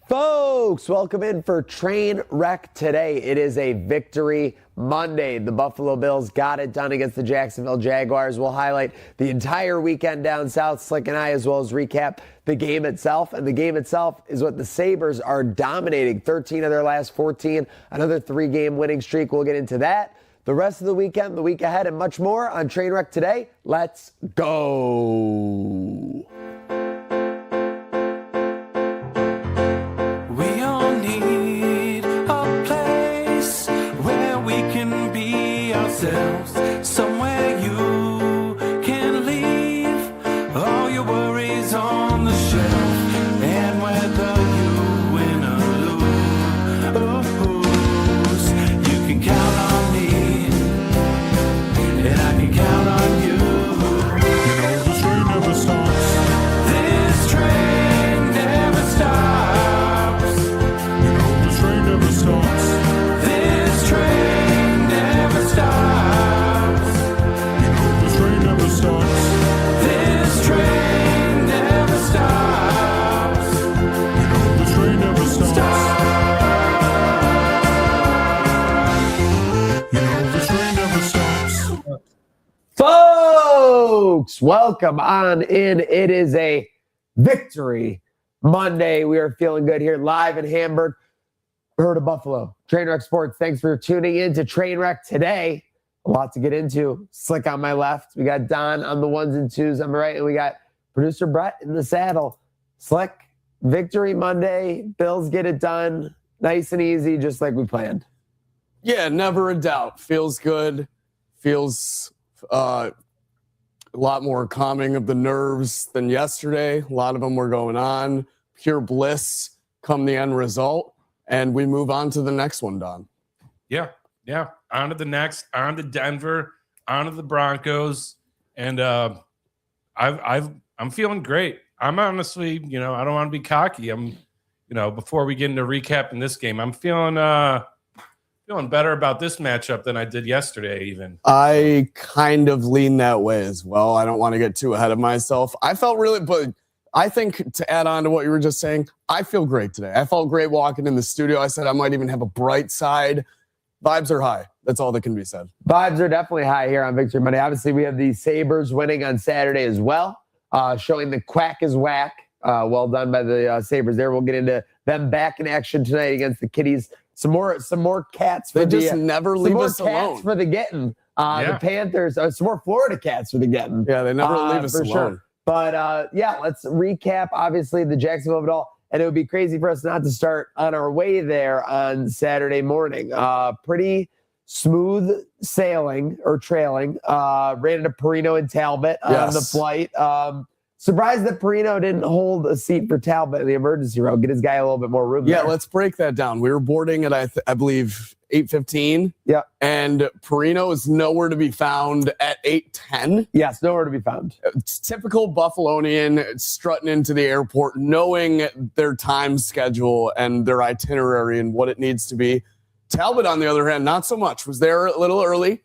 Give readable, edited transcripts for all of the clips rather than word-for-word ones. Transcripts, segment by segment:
Folks, welcome in for Trainwreck today. It is a victory Monday. The Buffalo Bills got it done against the Jacksonville Jaguars. We'll highlight the entire weekend down south, Slick and I, as well as recap the game itself. And the game itself is what the Sabres are dominating. 13 of their last 14, another 3-game winning streak. We'll get into that, the rest of the weekend, the week ahead, and much more on Trainwreck today. Let's go. Somewhere you can leave all your worries on the shelf, and whether you win or lose, you can count on me, and I can count on you. You know this train never stops. This train never stops. You know this train never stops. This train never stops. Folks, welcome on in. It is a victory Monday. We are feeling good here live in Hamburg. Heard of Buffalo. Trainwreck Sports, thanks for tuning in to Trainwreck today. A lot to get into. Slick on my left. We got Don on the ones and twos on my right. And we got producer Brett in the saddle. Slick, victory Monday. Bills get it done. Nice and easy, just like we planned. Yeah, never a doubt. Feels good. Feels a lot more calming of the nerves than yesterday. A lot of them were going on. Pure bliss come the end result. And we move on to the next one, Don. Yeah. On to the next. On to Denver. On to the Broncos. And I've I'm feeling great. I'm honestly, I don't want to be cocky. Before we get into recapping this game, I'm feeling better about this matchup than I did yesterday even. I kind of lean that way as well. I don't want to get too ahead of myself. I felt really, but I think to add on to what you were just saying, I feel great today. I felt great walking in the studio. I said I might even have a bright side. Vibes are high. That's all that can be said. Vibes are definitely high here on Victory Monday. Obviously, we have the Sabres winning on Saturday as well, showing the quack is whack. Well done by the Sabres there. We'll get into them back in action tonight against the Kitties. Some more cats. They just never leave us alone. For the getting. The Panthers. Some more Florida cats for the getting. Yeah, they never leave us alone. Sure. But let's recap. Obviously, the Jacksonville of it all. And it would be crazy for us not to start on our way there on Saturday morning. Pretty smooth sailing or trailing. Ran into Perino and Talbot on the flight. Surprised that Perino didn't hold a seat for Talbot in the emergency row. Get his guy a little bit more room. Yeah, let's break that down. We were boarding at, I believe, 8:15. Yeah. And Perino is nowhere to be found at 8:10. Yes, nowhere to be found. It's typical Buffalonian strutting into the airport, knowing their time schedule and their itinerary and what it needs to be. Talbot, on the other hand, not so much. Was there a little early.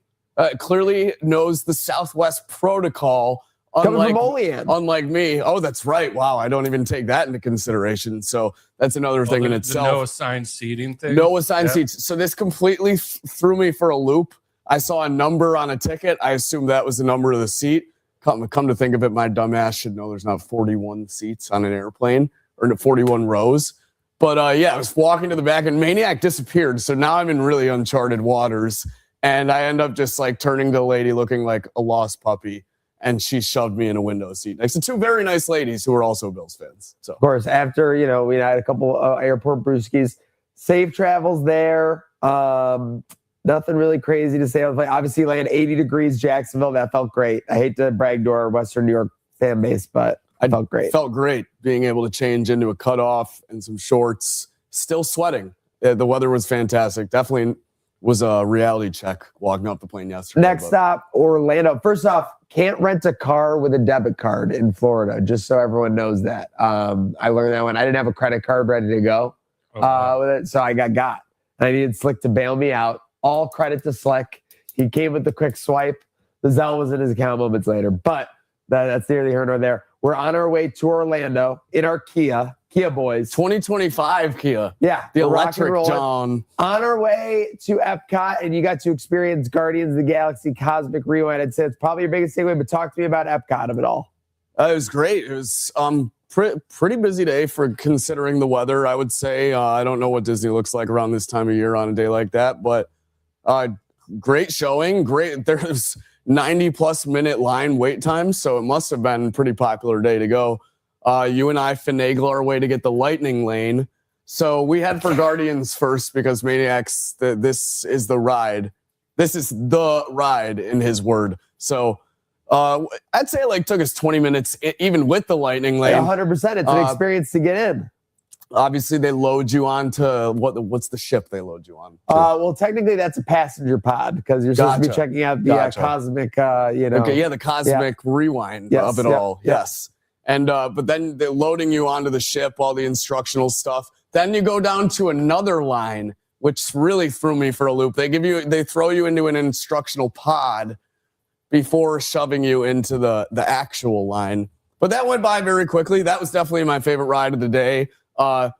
Clearly knows the Southwest protocol. Unlike me. Oh, that's right. Wow, I don't even take that into consideration. So that's another thing in itself. No assigned seating thing. No assigned seats. So this completely threw me for a loop. I saw a number on a ticket. I assumed that was the number of the seat. Come to think of it, my dumb ass should know there's not 41 seats on an airplane or 41 rows. But I was walking to the back and Maniac disappeared. So now I'm in really uncharted waters. And I end up just like turning to the lady looking like a lost puppy. And she shoved me in a window seat next to two very nice ladies who are also Bills fans. So, of course, after, we had a couple airport brewskis, safe travels there. Nothing really crazy to say. Obviously, land 80 degrees Jacksonville. That felt great. I hate to brag to our Western New York fan base, but I felt great. Felt great being able to change into a cutoff and some shorts. Still sweating. The weather was fantastic. Definitely was a reality check walking up the plane yesterday. Next stop, Orlando. First off, can't rent a car with a debit card in Florida, just so everyone knows that. I learned that when I didn't have a credit card ready to go with it, so I got. I needed Slick to bail me out. All credit to Slick. He came with the quick swipe. The Zelle was in his account moments later, but that's nearly here nor there. We're on our way to Orlando in our Kia boys. 2025 Kia. Yeah. The electric John. On our way to Epcot, and you got to experience Guardians of the Galaxy Cosmic Rewind. I'd say it's probably your biggest takeaway, but talk to me about Epcot of it all. It was great. It was pretty busy day for considering the weather, I would say. I don't know what Disney looks like around this time of year on a day like that, but great showing. Great. There's 90-plus minute line wait time, so it must have been a pretty popular day to go. You and I finagle our way to get the lightning lane. So we had for Guardians first because Maniacs, this is the ride. This is the ride in his word. So I'd say it took us 20 minutes, even with the lightning lane. 100%. It's an experience to get in. Obviously, they load you on to what's the ship they load you on? Well, technically, that's a passenger pod because you're supposed to be checking out the cosmic, Okay, yeah, the cosmic rewind of it all. Yes. And but then they're loading you onto the ship, all the instructional stuff. Then you go down to another line, which really threw me for a loop. They throw you into an instructional pod before shoving you into the actual line. But that went by very quickly. That was definitely my favorite ride of the day. I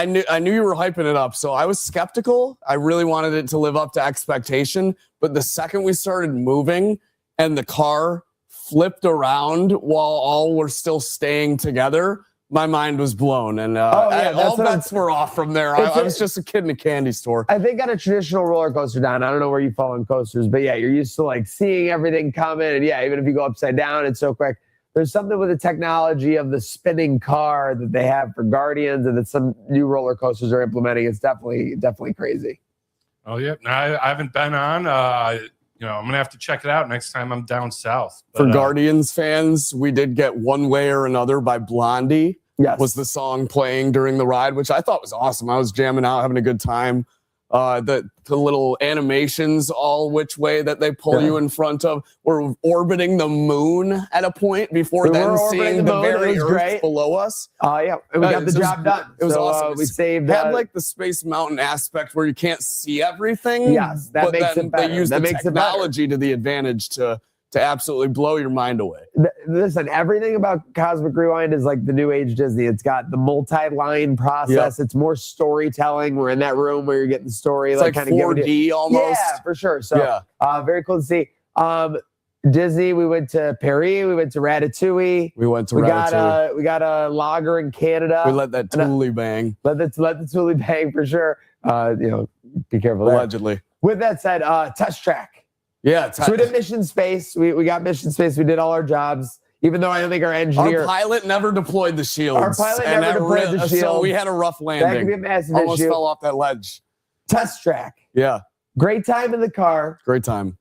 knew you were hyping it up, so I was skeptical. I really wanted it to live up to expectation. But the second we started moving and the car flipped around while all were still staying together, my mind was blown. And all bets were off from there. I was just a kid in a candy store. I think on a traditional roller coaster down, I don't know where you fall on coasters, but yeah, you're used to seeing everything coming. And yeah, even if you go upside down, it's so quick. There's something with the technology of the spinning car that they have for Guardians and that some new roller coasters are implementing. It's definitely crazy. Oh, yeah. No, I haven't been on. I'm going to have to check it out next time I'm down south. For Guardians fans, we did get One Way or Another by Blondie. Yes. Was the song playing during the ride, which I thought was awesome. I was jamming out, having a good time. the little animations all which way that they pull you in front of. We're orbiting the moon at a point before then seeing the very Earth below us. Yeah, and we got the job done. It was awesome. We saved. Had like the Space Mountain aspect where you can't see everything. Yes, that makes it better. They use the technology to the advantage to absolutely blow your mind away. Listen, everything about Cosmic Rewind is like the new age Disney. It's got the multi-line process. It's more storytelling. We're in that room where you're getting the story. It's like kind 4D almost. Yeah, for sure. So very cool to see. Disney, we went to Paris. We went to Ratatouille. We got a lager in Canada. We let that Thule bang. Let the Thule bang for sure. Be careful there. Allegedly. With that said, test track. Yeah. So we did mission space. We got mission space. We did all our jobs. Even though I don't think our engineer... Our pilot never deployed the shields. Our pilot never deployed the shields. So we had a rough landing. That could be a massive Almost issue. fell off that ledge. Test track. Yeah. Great time in the car. Great time.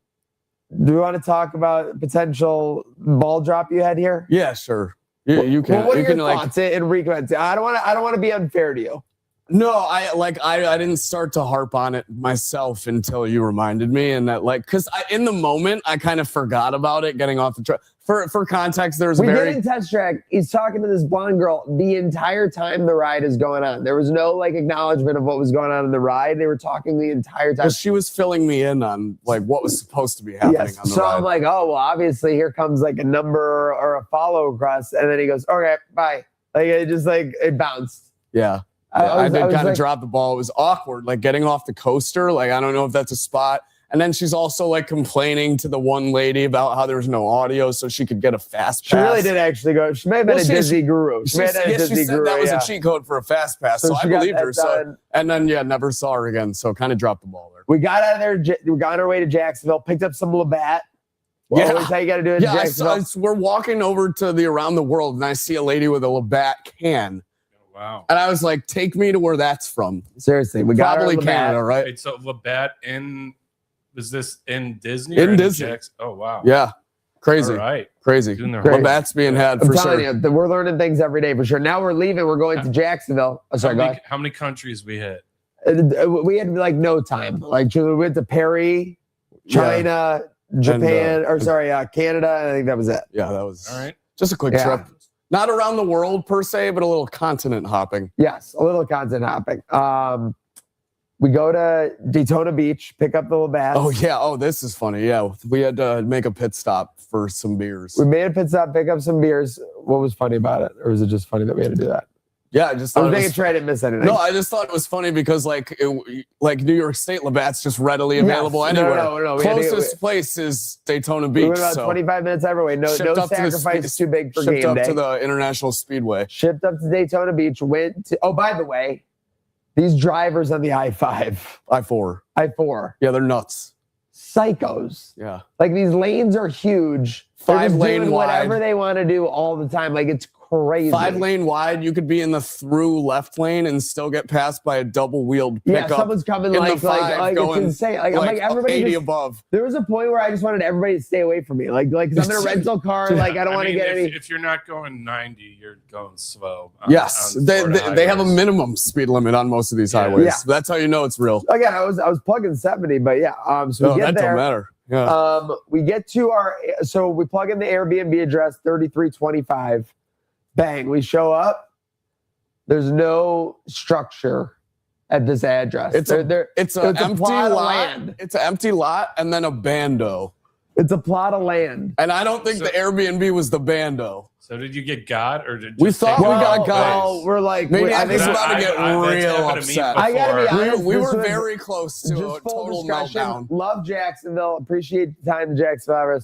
Do we want to talk about potential ball drop you had here? Yeah, sure. You can. Well, what are you your can thoughts in recommend? I don't want to be unfair to you. No, I didn't start to harp on it myself until you reminded me, and that because in the moment I kind of forgot about it getting off the track. For context, there's we did in test track. He's talking to this blonde girl the entire time the ride is going on. There was no acknowledgement of what was going on in the ride. They were talking the entire time. Well, she was filling me in on what was supposed to be happening on the ride. So I'm like, oh well, obviously here comes a number or a follow across, and then he goes, okay, bye. It just it bounced. Yeah. I did kind of drop the ball. It was awkward, getting off the coaster. I don't know if that's a spot. And then she's also complaining to the one lady about how there was no audio so she could get a fast pass. She really did actually go. She may have been a Disney guru. She said that was a cheat code for a fast pass. So I believed her. So, and then, never saw her again. So kind of dropped the ball there. We got out of there. We got on our way to Jacksonville, picked up some Labatt. Well, always how you got to do it in Jacksonville. We're walking over to the Around the World, and I see a lady with a Labatt can. Wow. And I was like, take me to where that's from. Seriously. We got probably Canada, right? Wait, so Labatt was this in Disney? In Disney. Oh, wow. Yeah. Crazy. All right. Crazy. Labatt's being had for sure. I'm telling you, we're learning things every day for sure. Now we're leaving. We're going to Jacksonville. Oh, sorry, how many countries we hit? We had no time. We went to Paris, China, Japan, Canada. And I think that was it. Yeah, that was all right. Just a quick trip. Not around the world per se, but a little continent hopping. Yes, a little continent hopping. We go to Daytona Beach, pick up the Labatt. Oh, yeah. Oh, this is funny. Yeah, we had to make a pit stop for some beers. We made a pit stop, pick up some beers. What was funny about it? Or was it just funny that we had to do that? Yeah, I just thought I was trying to miss anything. No, I just thought it was funny because New York State Labatt's just readily available anywhere. No. Closest place is Daytona Beach. We went about 25 minutes every way. No sacrifice too big for game day. Shipped up to the International Speedway. Shipped up to Daytona Beach. By the way, these drivers on the I-5. I-4. Yeah, they're nuts. Psychos. Yeah. These lanes are huge. 5-lane wide. Whatever they want to do all the time. It's crazy. 5-lane wide, you could be in the through left lane and still get passed by a double-wheeled pickup. Yeah, someone's coming going it's insane. I'm like everybody 80 above. There was a point where I just wanted everybody to stay away from me. 'Cause I'm in a rental car. I don't want to get any. If you're not going 90, you're going slow. Yes, they have a minimum speed limit on most of these highways. Yeah. So that's how you know it's real. Again, I was plugging 70, but yeah. So we get that there. Don't matter. Yeah. We get to we plug in the Airbnb address 3325. Bang, we show up. There's no structure at this address. It's an empty lot. Land. It's an empty lot and then a bando. It's a plot of land. And I don't think the Airbnb was the bando. So did you get got or did we thought we got got? Well, we're like, maybe I think about to get real upset. I gotta be honest. We were very close to a total meltdown. Love Jacksonville. Appreciate the time in Jacksonville.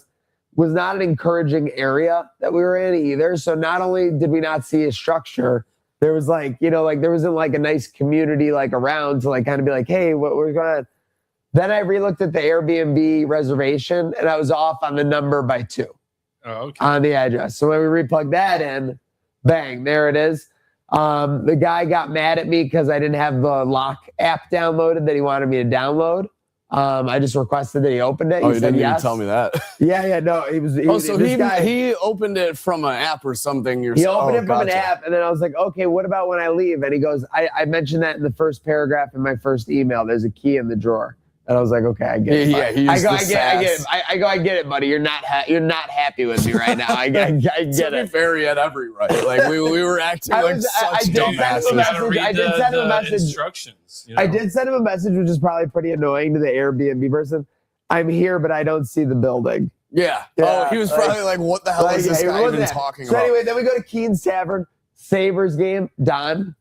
Was not an encouraging area that we were in either. So not only did we not see a structure, there was there wasn't a nice community around to kind of be hey, we're going to. Then I relooked at the Airbnb reservation and I was off on the number by 2 on the address. So when we replugged that in, bang, there it is. The guy got mad at me because I didn't have the lock app downloaded that he wanted me to download. I just requested that he opened it. Oh, He you said didn't even yes. tell me that. Yeah, no, he was. So he opened it from an app or something. He opened it from an app, and then I was like, okay, what about when I leave? And he goes, I mentioned that in the first paragraph in my first email. There's a key in the drawer. And I was like, okay, I get it. Yeah, he used I get it, buddy. You're not happy with me right now. I get To be it. fair, he had every right. Like we were acting like such dumbasses. I did send him a message. Instructions. You know? I did send him a message, which is probably pretty annoying to the Airbnb person. I'm here, but I don't see the building. Yeah. Yeah, He was probably like, what the hell is this guy even talking about? So anyway, then we go to Keen's Tavern, Sabres game. Don.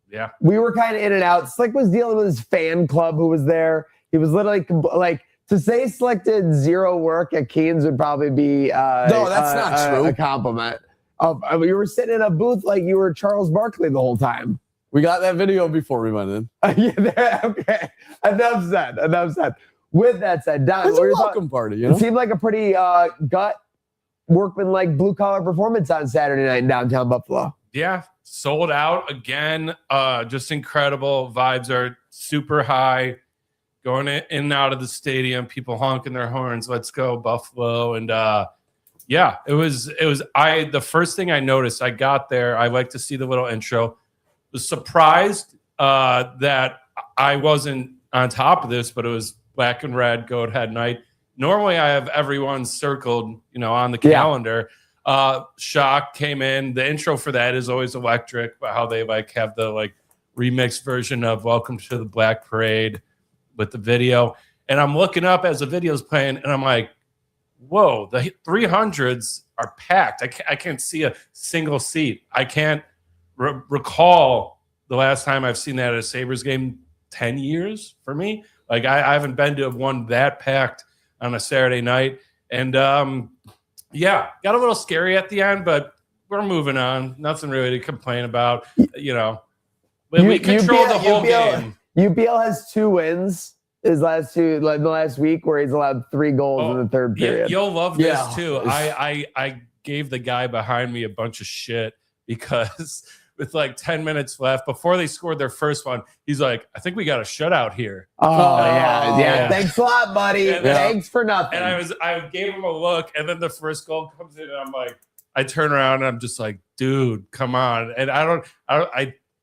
Yeah. We were kind of in and out. Slick was dealing with his fan club who was there. He was literally like, to say Slick did zero work at Keen's would probably be no, that's not true. A compliment. You were sitting in a booth like you were Charles Barkley the whole time. We got that video before we went in. Okay. Enough said. With that said, Don, It's a welcome party, you know? It seemed like a pretty gut workman-like blue-collar performance on Saturday night in downtown Buffalo. Yeah, sold out again. Just incredible. Vibes are super high. Going in and out of the stadium, people honking their horns. Let's go Buffalo! And yeah, it was. The first thing I noticed, I got there. I like to see the little intro. Was surprised that I wasn't on top of this, but it was black and red goat head night. Normally, I have everyone circled, on the calendar. Shock came in. The intro for that is always electric. But how they have the remixed version of "Welcome to the Black Parade" with the video. And I'm looking up as the video's playing, and I'm like, whoa, the 300s are packed. I can't see a single seat. I can't recall the last time I've seen that at a Sabres game. 10 years for me. I haven't been to one that packed on a Saturday night. And got a little scary at the end, but we're moving on. Nothing really to complain about. We controlled the whole game. UPL has 2 wins. His last 2, the last week, where he's allowed 3 goals in the third period. You'll love this too. I gave the guy behind me a bunch of shit because with 10 minutes left before they scored their first one, he's like, I think we got a shutout here. Yeah. Thanks a lot, buddy. Thanks for nothing. And I gave him a look, and then the first goal comes in, and I'm like, I turn around and I'm just like, dude, come on. And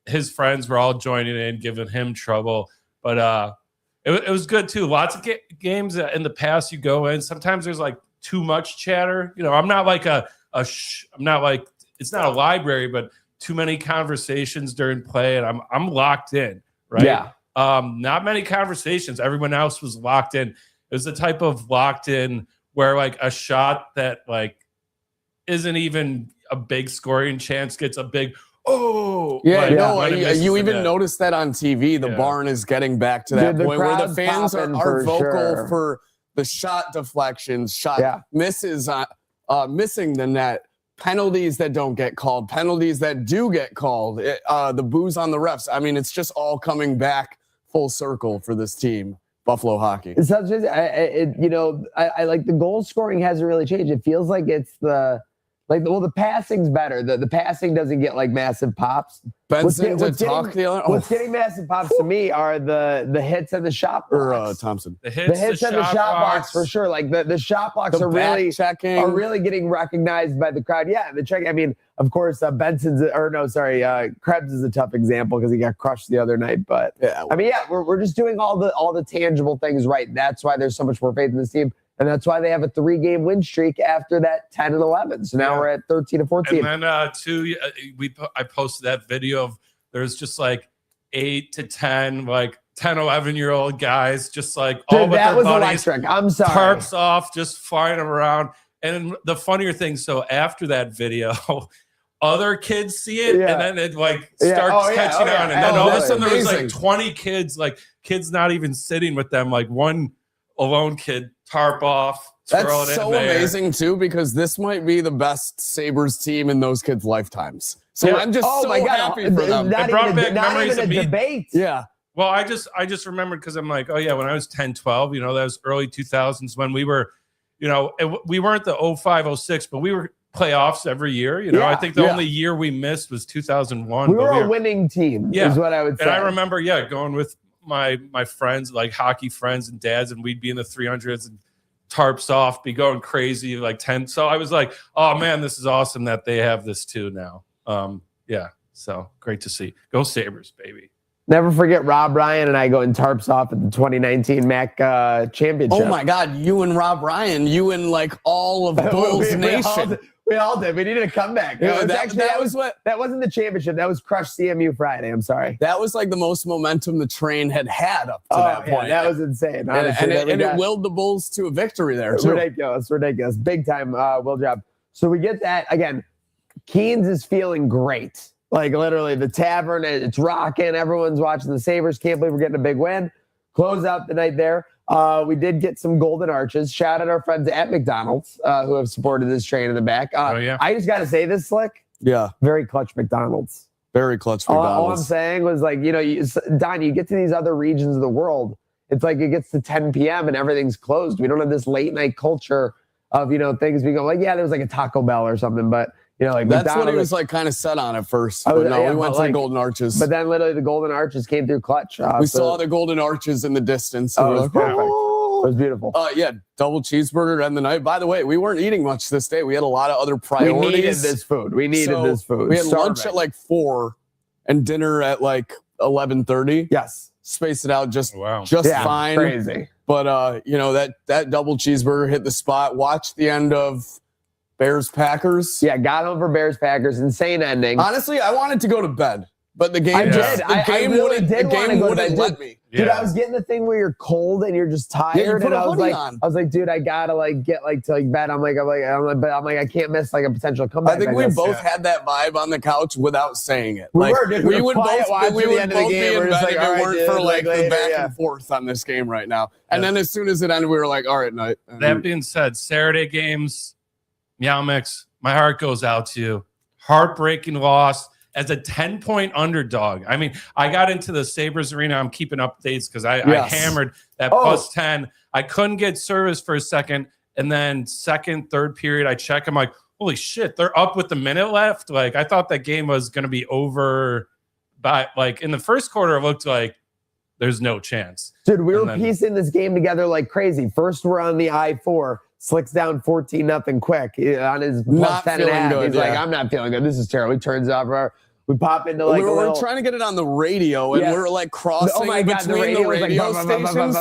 his friends were all joining in, giving him trouble, but it was good too. Lots of games in the past you go in. Sometimes there's too much chatter. I'm not like I'm not like, it's not a library, but too many conversations during play, and I'm locked in, right? Yeah. Not many conversations. Everyone else was locked in. It was the type of locked in where a shot that isn't even a big scoring chance gets a big you even noticed that on TV. The barn is getting back to that point where the fans are vocal for the shot deflections, misses, missing the net, penalties that don't get called, penalties that do get called, the boos on the refs. I mean, it's just all coming back full circle for this team, Buffalo hockey. It's such I like the goal scoring hasn't really changed. It feels like it's the passing's better. The passing doesn't get massive pops. What's getting massive pops to me are the hits and the shot blocks. Thompson. The hits and the shot blocks for sure. The shot blocks are really getting recognized by the crowd. Yeah, the check. I mean, of course, Krebs is a tough example because he got crushed the other night. But we're just doing all the tangible things right. That's why there's so much more faith in this team. And that's why they have a 3-game win streak after that 10 and 11. So now we're at 13 and 14. And then I posted that video of there's just 8 to 10, 10, 11-year-old guys just all with their buddies. Electric. I'm sorry. Tarps off, just flying around. And the funnier thing, so after that video, other kids see it, and then it starts catching on. And then all of a sudden there was 20 kids, kids not even sitting with them, one alone kid, tarp off. That's so amazing too, because this might be the best Sabres team in those kids' lifetimes. So I'm just happy for them. It brought back memories of me. Debate. Yeah. Well, I just remembered because I'm like, oh yeah, when I was 10, 12, that was early 2000s when we were, we weren't the 05, 06, but we were playoffs every year. I think the only year we missed was 2001. We were a winning team, is what I would say. And I remember, going with my friends, like hockey friends and dads, and we'd be in the 300s and tarps off, be going crazy, like 10. So I was like, oh man, this is awesome that they have this too now. Yeah, so great to see. Go Sabres, baby. Never forget Rob Ryan and I going tarps off at the 2019 MAC championship. Oh my God, you and Rob Ryan, you and like all of Bulls Nation. We all did. We needed a comeback. Yeah, That wasn't the championship. That was Crush CMU Friday. I'm sorry. That was like the most momentum the train had up to that point. That was insane. And it willed the Bulls to a victory there too. Ridiculous. Big time will job. So we get that again. Keynes is feeling great. Like literally the tavern, it's rocking. Everyone's watching the Sabres. Can't believe we're getting a big win. Close out the night there. We did get some golden arches. Shout out our friends at McDonald's who have supported this train in the back. I just got to say this, Slick. Yeah. Very clutch McDonald's. Very clutch McDonald's. All I'm saying was like, Don, you get to these other regions of the world. It's like it gets to 10 p.m. and everything's closed. We don't have this late night culture of, things we go like, yeah, there's like a Taco Bell or something. But, like that's McDonald's, what he was like kind of set on at first. But we went to the Golden Arches. But then literally the Golden Arches came through clutch. We saw the Golden Arches in the distance. It was perfect. It was beautiful. Yeah, double cheeseburger to end the night. By the way, we weren't eating much this day. We had a lot of other priorities. We needed this food. We had lunch at like 4 and dinner at like 11:30. Yes. Spaced it out just fine. Crazy. But that double cheeseburger hit the spot. Watched the end of Bears Packers. Yeah, got home for Bears Packers. Insane ending. Honestly, I wanted to go to bed. But the game wouldn't let me. Dude, I was getting the thing where you're cold and you're just tired, and I was like, dude, I gotta get to bed. I'm like, I can't miss like a potential comeback. I think we both had that vibe on the couch without saying it. We would both be in bed if it weren't for like the back and forth on this game right now. And then as soon as it ended, we were like, all right, night. That being said, Saturday games, Meow Mix, my heart goes out to you. Heartbreaking loss. As a 10-point underdog. I mean, I got into the Sabres arena. I'm keeping updates because I hammered that plus 10. I couldn't get service for a second. And then second, third period, I check. I'm like, holy shit, they're up with a minute left. Like, I thought that game was going to be over. But, like, in the first quarter, it looked like there's no chance. Dude, we were piecing this game together like crazy. First, we're on the I-4. Slicks down 14-0 quick on his plus 10.5. He's like, I'm not feeling good. This is terrible. He turns off. We pop into like we're trying to get it on the radio, and we're like crossing between the radio stations.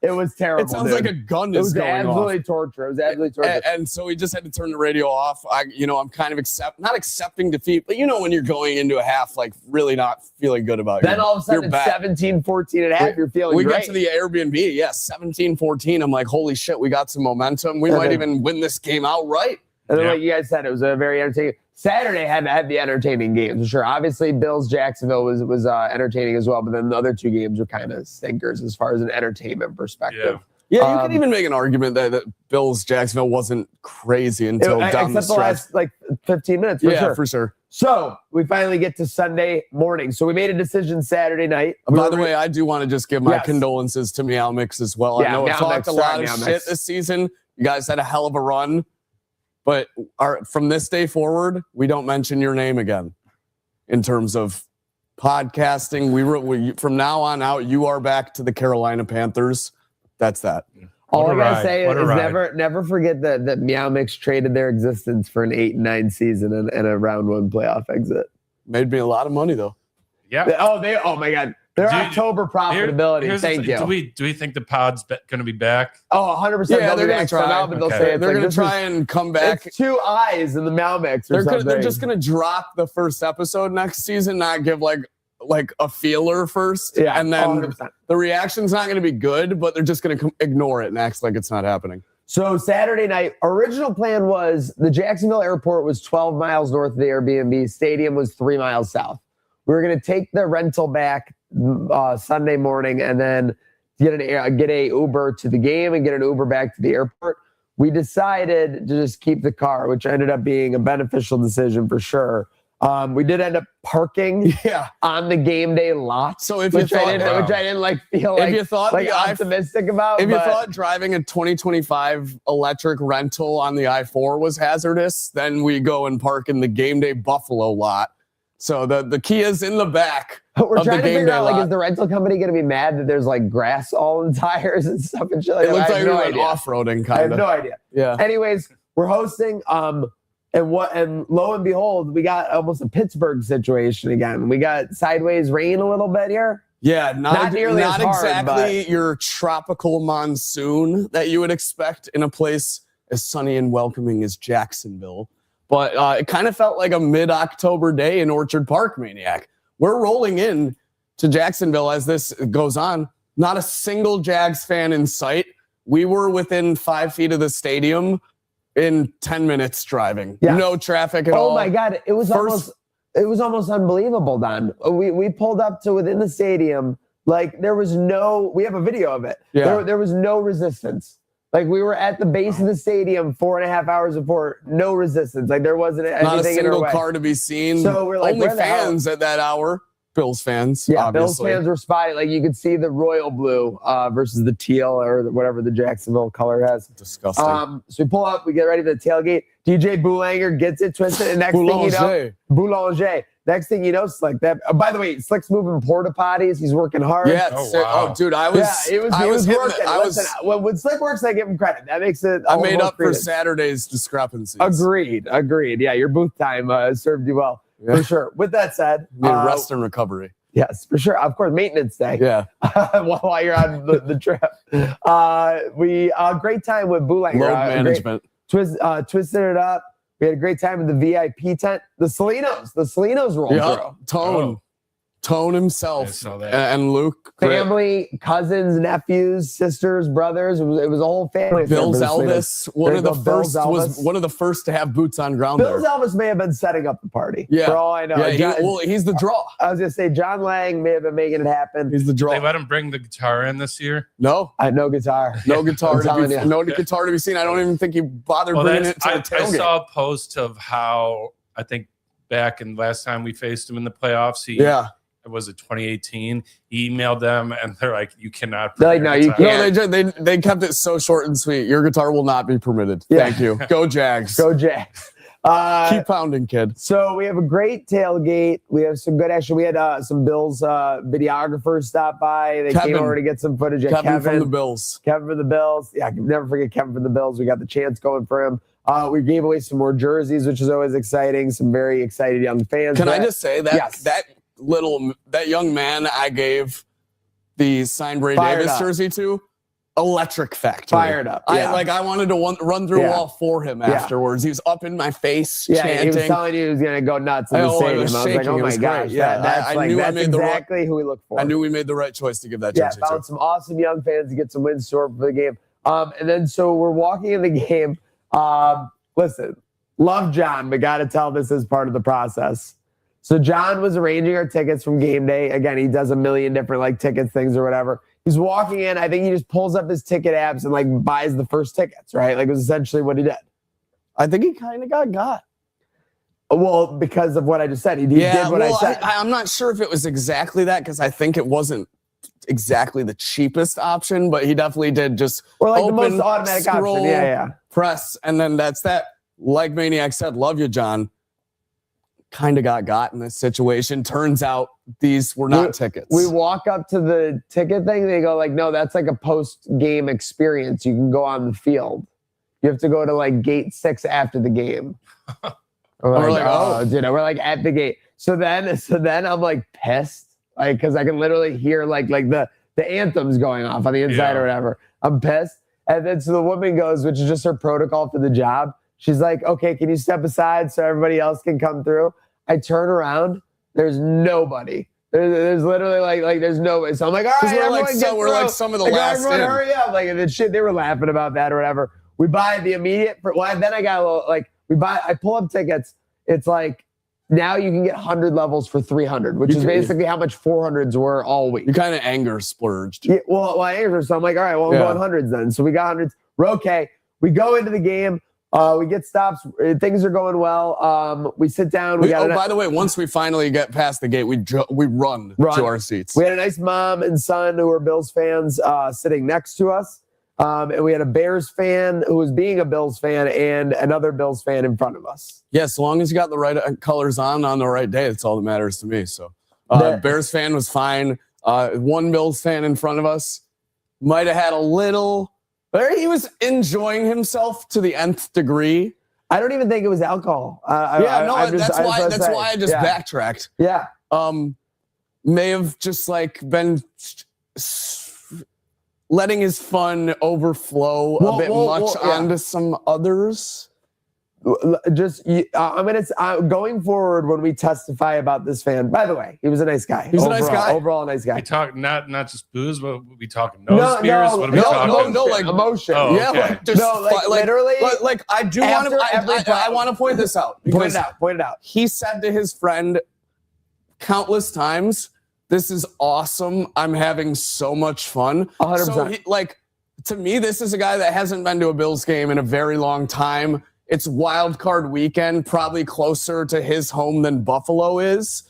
It was terrible. It sounds like a gun is going off. It was absolutely torture. And so we just had to turn the radio off. I'm kind of not accepting defeat, but when you're going into a half, like really not feeling good about it. Then all of a sudden it's 17-14 and a half. You're feeling great. We get get to the Airbnb. 17-14. I'm like, holy shit, we got some momentum. We might even win this game outright. And then, like you guys said, it was a very entertaining. Saturday had the entertaining games, for sure. Obviously, Bills Jacksonville was entertaining as well, but then the other two games were kind of stinkers as far as an entertainment perspective. Yeah, you could even make an argument that Bills Jacksonville wasn't crazy until down the stretch. Except the last 15 minutes, for sure. So we finally get to Sunday morning. So we made a decision Saturday night. By the way, I do want to just give my condolences to Meow Mix as well. I know we talked a lot of shit this season. You guys had a hell of a run. But from this day forward, we don't mention your name again in terms of podcasting. From now on out, you are back to the Carolina Panthers. That's that. All I gotta say is never forget that Meow Mix traded their existence for an 8-9 season and a round 1 playoff exit. Made me a lot of money though. Yeah. Oh my God. Their October profitability. Thank you. Do we think the pod's going to be back? Oh, 100%. Yeah, they're going to try. But they'll say they're going to try and come back. It's 2 eyes in the Meow Mix. They're just going to drop the first episode next season, not give like a feeler first. Yeah, and then 100%. The reaction's not going to be good, but they're just going to ignore it and act like it's not happening. So Saturday night, original plan was the Jacksonville airport was 12 miles north of the Airbnb. Stadium was 3 miles south. We were going to take the rental back Sunday morning and then get a Uber to the game and get an Uber back to the airport. We decided to just keep the car, which ended up being a beneficial decision for sure. We did end up parking on the game day lot. So if which I didn't feel optimistic about. If you thought driving a 2025 electric rental on the I-4 was hazardous, then we go and park in the game day Buffalo lot. So the Kia's in the back. We're of trying the to game figure day out, like, lot. is the rental company going to be mad that there's like grass all in tires and stuff and shit like It that? looks I like have we no went idea. off-roading, I have kind no of. idea. Yeah. Anyways, we're hosting. And lo and behold, we got almost a Pittsburgh situation again. We got sideways rain a little bit here. Yeah, Not nearly as hard, exactly your tropical monsoon that you would expect in a place as sunny and welcoming as Jacksonville. But it kind of felt like a mid-October day in Orchard Park, Maniac. We're rolling in to Jacksonville as this goes on. Not a single Jags fan in sight. We were within 5 feet of the stadium in 10 minutes driving. Yeah. No traffic at all. Oh my God, it was almost unbelievable, Don. We pulled up to within the stadium. Like we have a video of it. Yeah. There was no resistance. Like we were at the base of the stadium 4.5 hours before, no resistance. Like there wasn't anything Not a in our single way. car to be seen. So we're like, only where the hell? fans at that hour. Bills fans, Yeah, obviously. Bills fans were spotted. Like you could see the royal blue versus the teal or whatever the Jacksonville color has. Disgusting. So we pull up, we get ready for the tailgate. DJ Boulanger gets it twisted, and next thing you know, Boulanger. Next thing you know, Slick. By the way, Slick's moving porta potties. He's working hard. Yeah. wow. Dude, I was. Yeah, he was working. Listen, when Slick works, I give him credit. That makes it. I made up for Saturday's discrepancies. Agreed. Yeah, your booth time served you well for sure. With that said, Need rest and recovery. Yes, for sure. Of course, maintenance day. Yeah. While you're on the trip, we great time with Boulanger. Load management. Twisted it up. We had a great time in the VIP tent. The Salinos rolled through. Tone himself. I saw that. And Luke. Family, cousins, nephews, sisters, brothers. It was a whole family. Bill's affair for the Elvis. Salinos. One of the Bill's first was Elvis. one of the first to have boots on ground Bill's there. Elvis may have been setting up the party. Yeah. For all I know. Yeah, he's the draw. I was gonna say John Lang may have been making it happen. He's the draw. They let him bring the guitar in this year. No. I had no guitar. No guitar I'm telling you. no guitar to be seen. I don't even think he bothered bringing it to the I tailgate. saw a post of how I think back in last time we faced him in the playoffs. Was it 2018? He emailed them and they're like, "You cannot." They're like, "No, you can't." No, they kept it so short and sweet. Your guitar will not be permitted. Yeah. Thank you. Go Jags. Go Jags. Keep pounding, kid. So we have a great tailgate. We have some good action. We had some Bills videographers stop by. They came over to get some footage. Kevin from the Bills. Kevin from the Bills. Yeah, I can never forget Kevin from the Bills. We got the chance going for him. We gave away some more jerseys, which is always exciting. Some very excited young fans. Can I just say that Yes. that young man I gave the signed Bray Fired Davis up. jersey to, electric factory. Fired up. Yeah. I wanted to run through a wall for him afterwards. He was up in my face chanting. He was telling you he was going to go nuts in the I stadium. was I was shaking. like, oh It my was gosh. great. Yeah, that's I knew I that's made the exactly who we look for. I knew we made the right choice to give that jersey found to. some awesome young fans to get some wins stored for the game. And then so we're walking in the game. Listen, love John, but got to tell this is part of the process. So John was arranging our tickets from game day. Again, he does a million different tickets things or whatever. He's walking in. I think he just pulls up his ticket apps and buys the first tickets, right? It was essentially what he did. I think he kind of got. Well, because of what I just said. He did what I said. I'm not sure if it was exactly that because I think it wasn't exactly the cheapest option, but he definitely did just Or the open, most automatic scroll, option. Yeah. press, and then that's that. Like Maniac said, love you, John. Kind of got in this situation. Turns out these were not tickets. We walk up to the ticket thing. They go no, that's a post-game experience. You can go on the field. You have to go to gate 6 after the game. We're like, oh, dude, we're at the gate. So then I'm pissed, because I can literally hear the anthems going off on the inside or whatever. I'm pissed. And then so the woman goes, which is just her protocol for the job. She's like, okay, can you step aside so everybody else can come through? I turn around. There's nobody. There's literally there's nobody. So I'm like, all right, we're some of the last everyone in. hurry up. And then shit, they were laughing about that or whatever. We buy the immediate. Then I got a little I pull up tickets. It's now you can get 100 levels for 300, which is basically how much 400s were all week. You kind of anger splurged. Yeah, well, I angered, so I'm like, all right, well, I'm going hundreds then. So we got hundreds. We're okay. We go into the game. We get stops. Things are going well. We sit down. By the way, once we finally get past the gate, we run to our seats. We had a nice mom and son who are Bills fans sitting next to us. And we had a Bears fan who was being a Bills fan and another Bills fan in front of us. Yeah, as long as you got the right colors on the right day, that's all that matters to me. So Bears fan was fine. One Bills fan in front of us might have had a little, but he was enjoying himself to the nth degree. I don't even think it was alcohol. That's why I just backtracked. Yeah. May have just like been letting his fun overflow a bit much onto some others. Just I'm gonna going forward when we testify about this fan. By the way, he was a nice guy. He was a nice guy. Overall, a nice guy. We talk not just booze, but we talking nose beers. What are we talking? No, like emotion. Oh, yeah, okay. like just literally. Like I do want to. I want to point this out. Point it out. He said to his friend countless times, "This is awesome. I'm having so much fun." 100%. So to me, this is a guy that hasn't been to a Bills game in a very long time. It's wild card weekend, probably closer to his home than Buffalo is.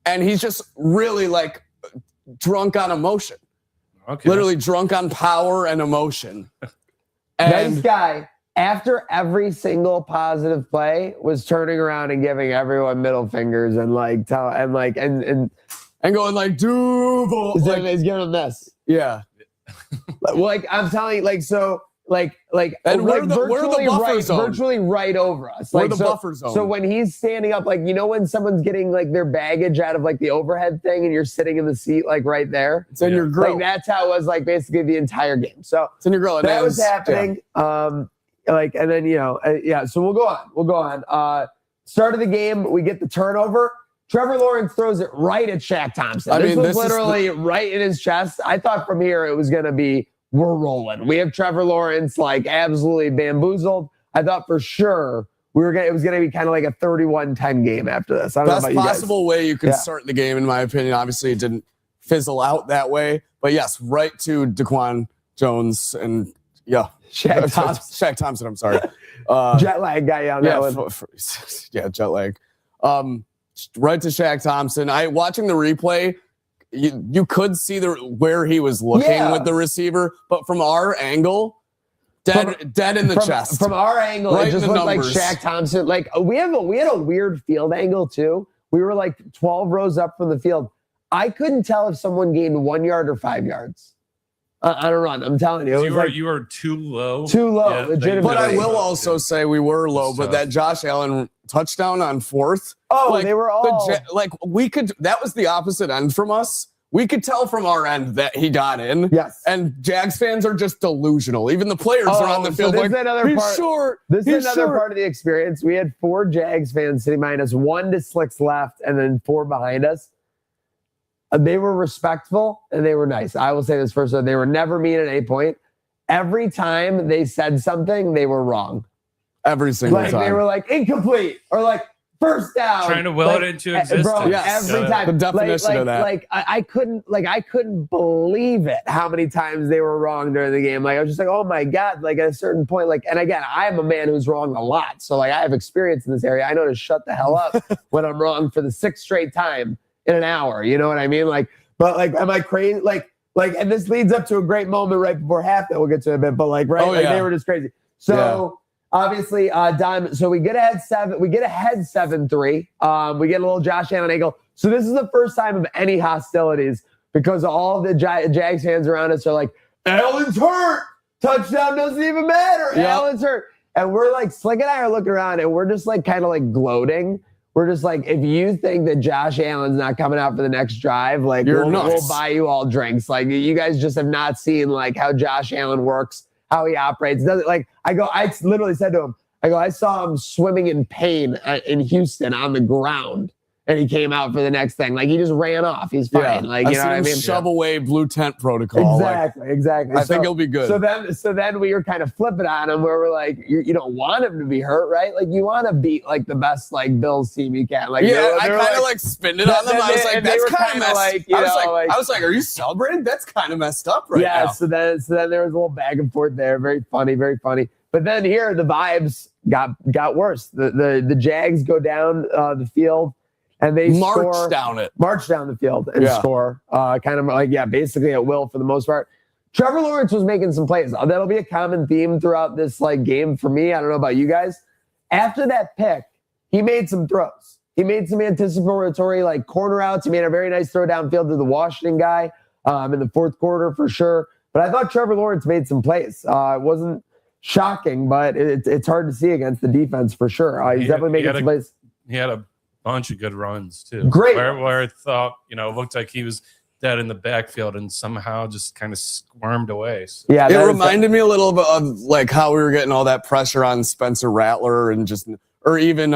And he's just really like drunk on emotion. Okay. Literally drunk on power and emotion. And Nice guy. After every single positive play, was turning around and giving everyone middle fingers and going like, Duval. he's giving them this. Yeah. Like I'm telling you, like so. And we're the buffer zone. Virtually right over us. We're the buffer zone. So when he's standing up, like, you know, when someone's getting like their baggage out of like the overhead thing and you're sitting in the seat, like right there. It's in your grill. Like that's how it was like basically the entire game. So it's in your grill. And that was happening. Yeah. And then, so we'll go on. Start of the game, we get the turnover. Trevor Lawrence throws it right at Shaq Thompson. This was literally right in his chest. I thought from here it was going to be, we're rolling. We have Trevor Lawrence like absolutely bamboozled. I thought for sure it was going to be kind of like a 31-10 game after this. I don't know about you guys. Best possible way you could start the game, in my opinion. Obviously, it didn't fizzle out that way. But yes, right to Daquan Jones and Shaq Thompson. I'm sorry. Jet lag got you on that one. Jet lag. Right to Shaq Thompson. Watching the replay, you could see where he was looking with the receiver, but from our angle, dead in the chest. From our angle, right, it just looked like Shaq Thompson. Like we had a weird field angle too. We were like 12 rows up from the field. I couldn't tell if someone gained 1 yard or 5 yards on a run. I'm telling you, you were too low. Yeah, legitimately. But I will also say we were low. But that Josh Allen touchdown on fourth. Oh, they were all we could. That was the opposite end from us. We could tell from our end that he got in. Yes. And Jags fans are just delusional. Even the players are on the field. This is another part of the experience. We had 4 Jags fans sitting behind us, 1 to Slick's left, and then 4 behind us. They were respectful and they were nice. I will say this first. They were never mean at any point. Every time they said something, they were wrong. Every single time. They were like incomplete or like first down. Trying to will it into existence. Bro, every time. The definition of that. I couldn't believe it how many times they were wrong during the game. Like I was just like, oh my God, like at a certain point, like, and again, I'm a man who's wrong a lot. So like I have experience in this area. I know to shut the hell up when I'm wrong for the 6th straight time in an hour. You know what I mean? Like, but like, am I crazy? Like, and this leads up to a great moment right before half that we'll get to in a bit, but like, they were just crazy. So obviously, so we get ahead 7-3. We get a little Josh Allen angle. So this is the first time of any hostilities because all the Jags fans around us are like, Allen's hurt. Touchdown doesn't even matter. Yep. Allen's hurt. And we're like, Slick and I are looking around and we're just like kind of like gloating. We're just like, if you think that Josh Allen's not coming out for the next drive, like we'll buy you all drinks. Like you guys just have not seen like how Josh Allen works, how he operates. Doesn't like I literally said to him, I saw him swimming in pain in Houston on the ground. And he came out for the next thing. Like he just ran off. He's fine. Like you know what I mean? Shove away blue tent protocol. Exactly. I think he'll be good. So then we were kind of flipping on him where we're like, you don't want him to be hurt, right? Like you want to beat like the best like Bills team you can. Like I kind of like spinned it on them. I was like, that's kind of messed up. I was like, are you celebrating? That's kind of messed up right now. So then there was a little back and forth there. Very funny. But then here the vibes got worse. The Jags go down the field. And they march down the field and score kind of like, basically at will for the most part. Trevor Lawrence was making some plays. That'll be a common theme throughout this like game for me. I don't know about you guys. After that pick, he made some throws. He made some anticipatory like corner outs. He made a very nice throw downfield to the Washington guy in the fourth quarter for sure. But I thought Trevor Lawrence made some plays. It wasn't shocking, but it's hard to see against the defense for sure. He's definitely making some plays. He had a bunch of good runs too. Great. Where I thought, it looked like he was dead in the backfield and somehow just kind of squirmed away. So. Yeah, it reminded me a little bit of like how we were getting all that pressure on Spencer Rattler and or even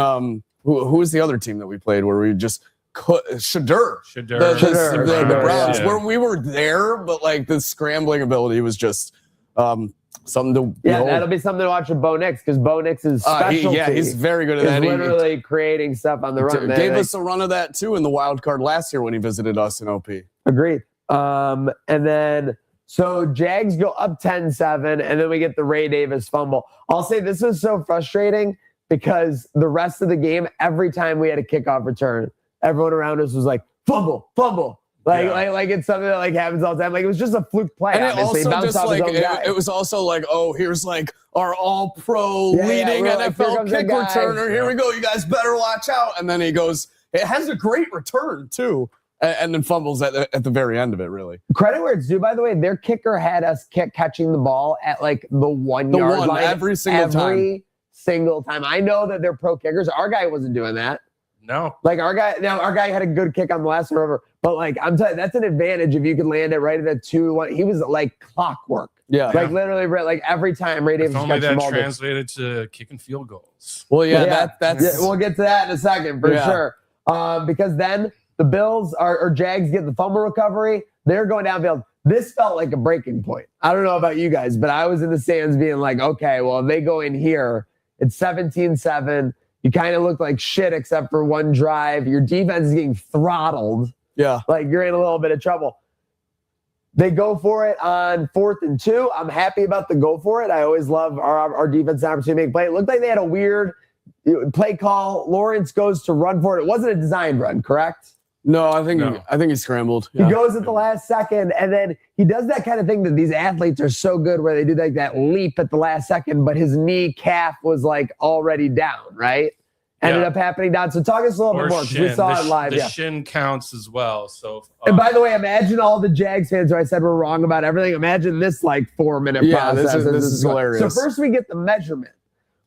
who was the other team that we played where we just Shadur. The Browns, where we were there, but like the scrambling ability was just something to behold. That'll be something to watch with Bo Nix because Bo Nix is specialty. He's very good at that. Literally creating stuff on the run. Gave us a run of that too in the wild card last year when he visited us in OP. Agreed. And then so Jags go up 10-7, and then we get the Ray Davis fumble. I'll say this was so frustrating because the rest of the game, every time we had a kickoff return, everyone around us was like, fumble. Like it's something that like happens all the time. Like it was just a fluke play. And it also just like it was also like, oh, here's like our all-pro leading NFL kick returner. Here we go. You guys better watch out. And then he goes, it has a great return too. And then fumbles at the very end of it, really. Credit where it's due, by the way. Their kicker had us catching the ball at like the 1 yard line every single time. I know that they're pro kickers. Our guy wasn't doing that. No. Like our guy had a good kick on the last one over. But like I'm telling you, that's an advantage if you can land it right at that 2-1. He was like clockwork. Yeah. Like literally like every time Ray Davis only that translated to kicking field goals. Well, that's we'll get to that in a second for sure. Because then the Bills or Jags get the fumble recovery. They're going downfield. This felt like a breaking point. I don't know about you guys, but I was in the stands being like, okay, well, if they go in here, it's 17-7. You kind of look like shit except for one drive. Your defense is getting throttled. Yeah. Like you're in a little bit of trouble. They go for it on 4th and 2. I'm happy about the go for it. I always love our defense opportunity to make play. It looked like they had a weird play call. Lawrence goes to run for it. It wasn't a designed run, correct? No, I think he scrambled. He goes at the last second, and then he does that kind of thing that these athletes are so good where they do like that leap at the last second, but his knee calf was like already down, right? Ended up happening down. So talk us a little bit more because we saw it live. The shin counts as well. So and by the way, imagine all the Jags fans who I said were wrong about everything. Imagine this like 4-minute process. This is hilarious. So first we get the measurement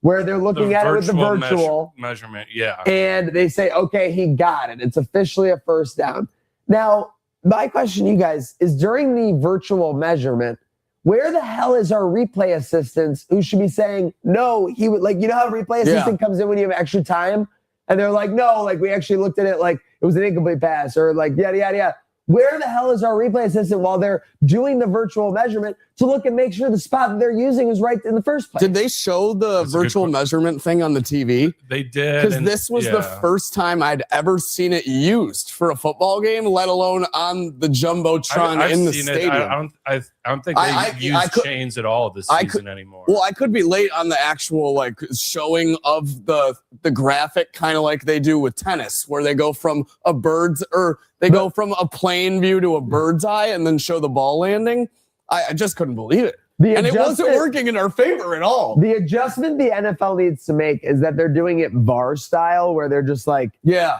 where they're looking at it with the virtual measurement. And they say, okay, he got it. It's officially a first down. Now, my question to you guys is during the virtual measurement, where the hell is our replay assistants who should be saying, no, he would like, how a replay assistant comes in when you have extra time and they're like, no, like we actually looked at it like it was an incomplete pass or like yada, yada, yada. Where the hell is our replay assistant while they're doing the virtual measurement to look and make sure the spot that they're using is right in the first place? Did they show the virtual measurement thing on the TV? They did. Because this was the first time I'd ever seen it used for a football game, let alone on the Jumbotron in the stadium. I don't think they use chains at all this season anymore. Well, I could be late on the actual like showing of the graphic, kind of like they do with tennis, where they go from go from a plane view to a bird's eye and then show the ball landing. I just couldn't believe it. And it wasn't working in our favor at all. The adjustment the NFL needs to make is that they're doing it VAR style, where they're just like,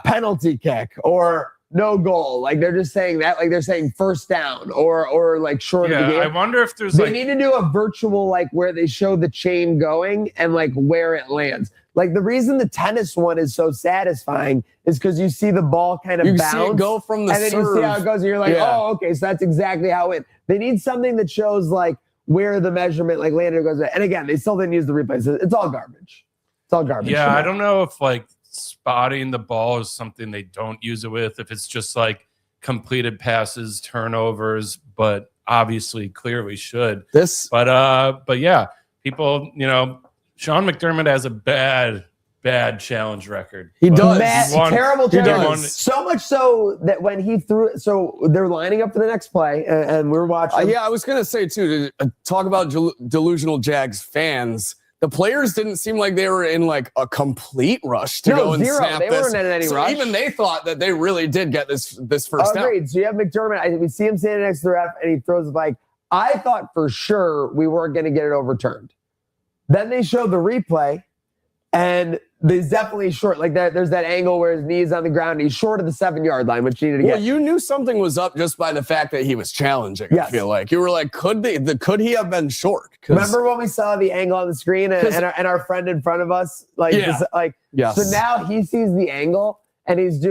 penalty kick or no goal. Like they're just saying that, like they're saying first down or like short of the game. I wonder if there's they need to do a virtual, like where they show the chain going and like where it lands. Like the reason the tennis one is so satisfying is because you see the ball kind of bounce. See it go from the and then you see how it goes and you're like, oh, okay, so that's exactly how it. They need something that shows like where the measurement like landed goes. And again, they still didn't use the replays. It's all garbage. It's all garbage. Yeah, I don't know if like spotting the ball is something they don't use it with. If it's just like completed passes, turnovers, but obviously clearly should. But yeah, people, Sean McDermott has a bad challenge record. He does. Terrible challenge. So much so that when he threw it, so they're lining up for the next play, and we're watching. I was going to say, too, to talk about delusional Jags fans, the players didn't seem like they were in like a complete rush to go and snap this. They weren't in any rush. Even they thought that they really did get this first down. Agreed. So you have McDermott. We see him standing next to the ref, and he throws like, I thought for sure we weren't going to get it overturned. Then they showed the replay, and there's definitely short. Like that, there's that angle where his knee's on the ground. He's short of the 7-yard line, which needed to get. Well, you knew something was up just by the fact that he was challenging. Yes. I feel like you were like, could he have been short? Remember when we saw the angle on the screen and our friend in front of us, like, Yes. So now he sees the angle and he's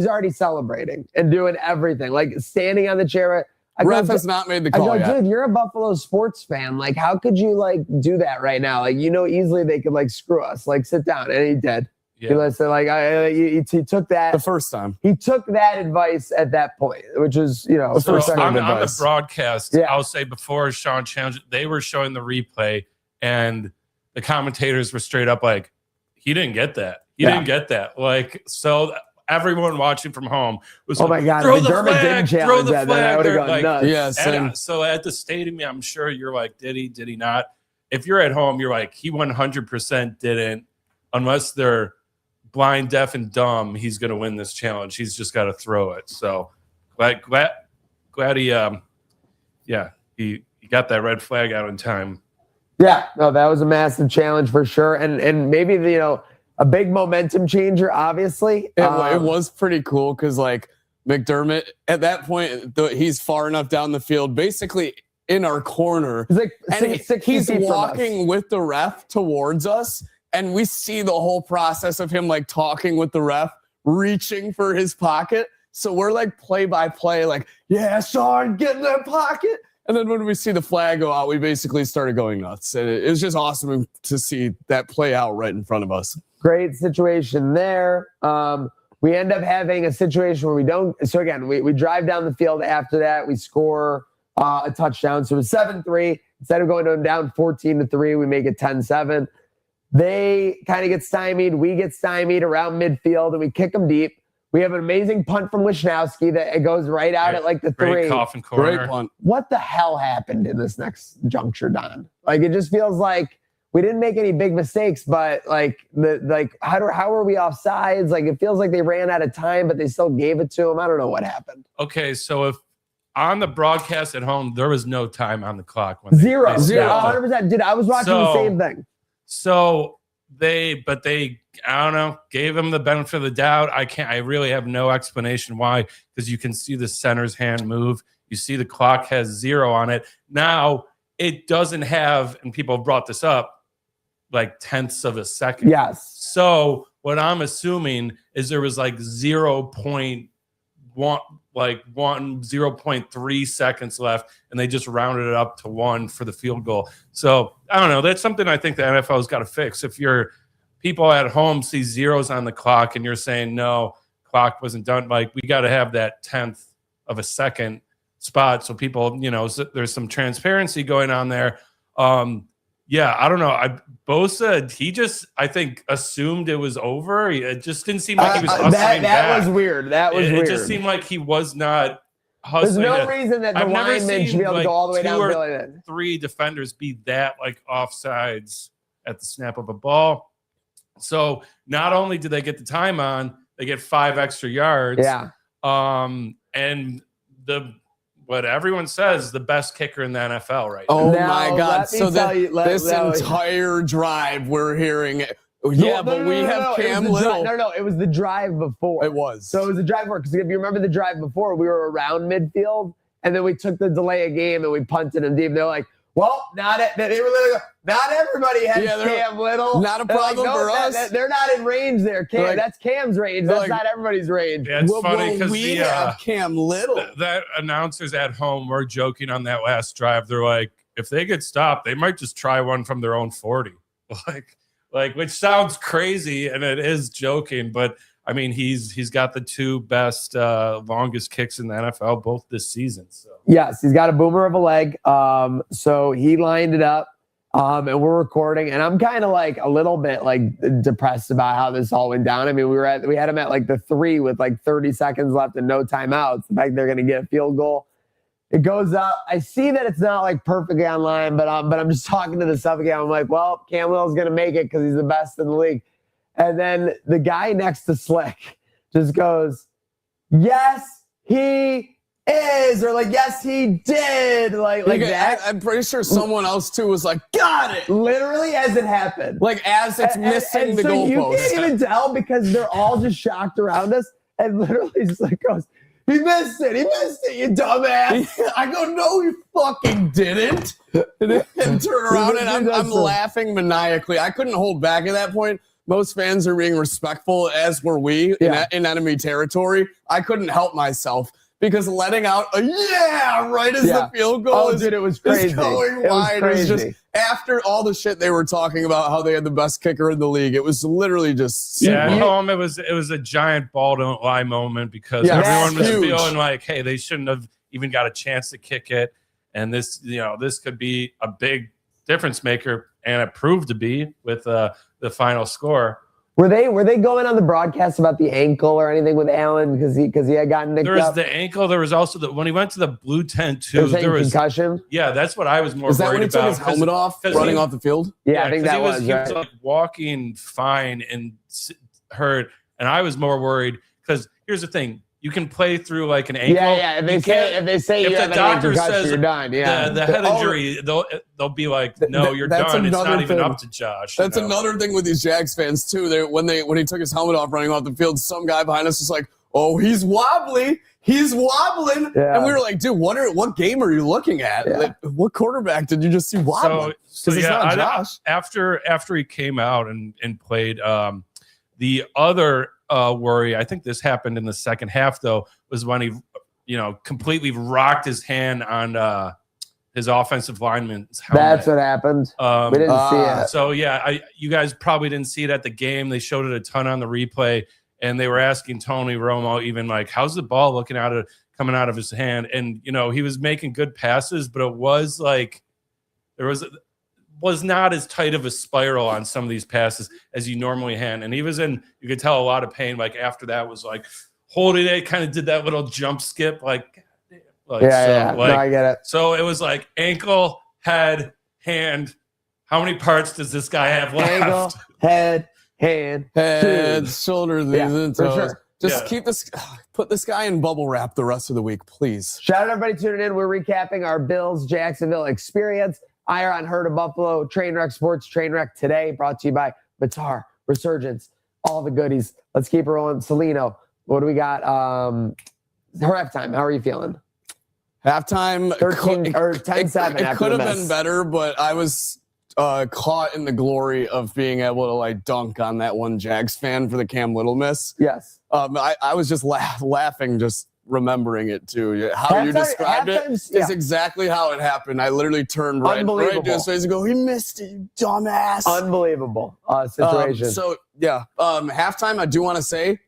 already celebrating and doing everything, like standing on the chair. Ref has not made the call yet. Dude, you're a Buffalo sports fan. Like, how could you like do that right now? Like, easily they could like screw us. Like, sit down. And he did. Yeah. He listened. Like, he took that The first time. He took that advice at that point, which is So first on the advice. broadcast, Yeah. I'll say before Sean challenged, they were showing the replay, and the commentators were straight up like, "He didn't get that. He didn't get that." Like, so everyone watching from home was Oh like, my God! throw If the McDermott flag, didn't throw challenge the that, then I flag. would have They're gone like, nuts. Yeah, and, same. so at the stadium, I'm sure you're like, did he not? If you're at home, you're like, he 100% didn't, unless they're blind, deaf, and dumb. He's going to win this challenge. He's just got to throw it. So glad he got that red flag out in time. Yeah, no, that was a massive challenge for sure, and maybe a big momentum changer. Obviously, It was pretty cool because like McDermott at that point, he's far enough down the field, basically in our corner. He's like And he's feet from us. walking with the ref towards us, and we see the whole process of him like talking with the ref, reaching for his pocket. So we're like play by play, like, yeah, Sean, get in that pocket. And then when we see the flag go out, we basically started going nuts. And it was just awesome to see that play out right in front of us. Great situation there. We end up having a situation where we don't. So again, we drive down the field after that. We score a touchdown. So it's 7-3. Instead of going down 14-3, we make it 10-7. They kind of get stymied. We get stymied around midfield, and we kick them deep. We have an amazing punt from Wisnowski that it goes right out at like the 3. Great coffin corner. Great punt. What the hell happened in this next juncture, Don? Like, it just feels like we didn't make any big mistakes, but how are we off sides? Like, it feels like they ran out of time, but they still gave it to him. I don't know what happened. Okay, so if on the broadcast at home, there was no time on the clock. Zero. they stopped it. 100%. Dude, I was watching the same thing. So they, I don't know, gave him the benefit of the doubt. I really have no explanation why, because you can see the center's hand move. You see the clock has 0 on it. Now it doesn't have, and people have brought this up, like tenths of a second. Yes. So what I'm assuming is there was like 0.1, 0.3 seconds left, and they just rounded it up to 1 for the field goal. So I don't know. That's something I think the NFL's got to fix. If your people at home see zeros on the clock and you're saying no, clock wasn't done, like we got to have that tenth of a second spot so people, there's some transparency going on there. Yeah, I don't know. Bosa, he just, I think, assumed it was over. It just didn't seem like he was hustling that back. was weird. That was weird. It just seemed like he was not hustling. There's no reason that the I've never lineman should seen, be able to go all the way 2 down. or 3 defenders be that like offsides at the snap of a ball. So not only do they get the time on, they get 5 extra yards. Yeah. And what everyone says, the best kicker in the NFL right now. Oh Now, my God. let me So tell you- this let- entire drive we're hearing it. Yeah, but we have Cam Little. No, it was the drive before. It was. So it was the drive before. Because if you remember the drive before, we were around midfield, and then we took the delay of game and we punted him deep. They're like, well, they were literally, not everybody has Cam Little. Not a They're problem like, for us. They're not in range there. Cam, that's Cam's range. That's like, not everybody's range. Yeah, it's funny because we have Cam Little. That announcers at home were joking on that last drive. They're like, if they get stopped, they might just try one from their own 40. Like, which sounds crazy, and it is joking, but I mean, he's got the 2 best, longest kicks in the NFL both this season. So yes, he's got a boomer of a leg. So he lined it up, and we're recording, and I'm kind of like a little bit like depressed about how this all went down. I mean, we had him at like the 3 with like 30 seconds left and no timeouts. The fact they're going to get a field goal. It goes up. I see that it's not like perfectly online, but I'm just talking to the sub again. I'm like, well, Cam Little's going to make it because he's the best in the league. And then the guy next to Slick just goes, yes, he is, or like, yes, he did. Like that. I'm pretty sure someone else too was like, got it. Literally as it happened. Like as it's missing the so goalpost. You can't even tell because they're all just shocked around us and literally just like goes, he missed it, you dumbass. I go, no, you fucking didn't. And turn around and I'm laughing maniacally. I couldn't hold back at that point. Most fans are being respectful, as were we in enemy territory. I couldn't help myself because letting out a right as the field goal dude, it was crazy. Going wide. It was just after all the shit they were talking about how they had the best kicker in the league. It was literally just at home. It was a giant ball don't lie moment because everyone was feeling like, hey, they shouldn't have even got a chance to kick it, and this could be a big difference maker, and it proved to be with the final score. Were they going on the broadcast about the ankle or anything with Allen because he had gotten nicked up? There was the ankle. There was also when he went to the blue tent too. There was concussion. Yeah, that's what I was more worried about. When he took his helmet off, running off the field? Yeah, I think that was he was like walking fine and hurt, and I was more worried because here's the thing. You can play through like an ankle. Yeah. If they say you have an ankle concussion, you're done. Yeah. The head injury, they'll be like, no, you're done. It's not even up to Josh. That's another thing with these Jags fans too. When he took his helmet off running off the field, some guy behind us was like, oh, he's wobbly. He's wobbling. Yeah. And we were like, dude, what game are you looking at? Yeah. Like, what quarterback did you just see wobbling? So it's not Josh. After he came out and played, the other worry, I think this happened in the second half though, was when he completely rocked his hand on his offensive lineman's helmet. That's what happened. We didn't see it. So you guys probably didn't see it at the game. They showed it a ton on the replay, and they were asking Tony Romo even like, how's the ball coming out of his hand? And he was making good passes, but it was like there was not as tight of a spiral on some of these passes as you normally had. And he was you could tell a lot of pain. Like after that was like holding it, kind of did that little jump skip. No, I get it. So it was like ankle, head, hand. How many parts does this guy have left? Ankle, head, shoulders, knees, and toes. Sure. Just put this guy in bubble wrap the rest of the week, please. Shout out everybody tuning in. We're recapping our Bills Jacksonville experience. Iron Herd of Buffalo, Trainwreck Sports, Trainwreck Today, brought to you by Batar, Resurgence, all the goodies. Let's keep it rolling. Celino, what do we got? Her halftime, how are you feeling? Halftime, 10-7. It could have been better, but I was caught in the glory of being able to like dunk on that one Jags fan for the Cam Little miss. Yes. I was just laughing just remembering it too. How you described it is exactly how it happened. I literally turned right to his face and go, he missed it, you dumbass. Unbelievable situation. Halftime, I do want to say,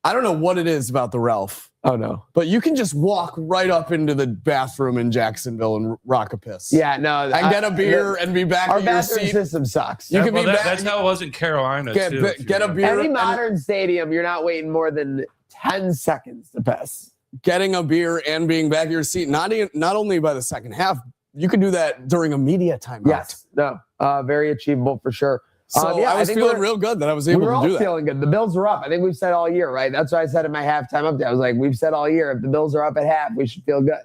I don't know what it is about the Ralph. Oh, no. But you can just walk right up into the bathroom in Jacksonville and rock a piss. Yeah, no. And get a beer and be back in your seat. Our bathroom system sucks. You can be back. That's how it was in Carolina, too. Get a beer. Any modern stadium, you're not waiting more than 10 seconds to piss. Getting a beer and being back in your seat, not only by the second half, you could do that during a media timeout. Yes, no, very achievable for sure. So I was feeling real good that I was able to do that. We were all feeling good. The Bills were up. I think we've said all year, right? That's what I said in my halftime update. I was like, we've said all year, if the Bills are up at half, we should feel good.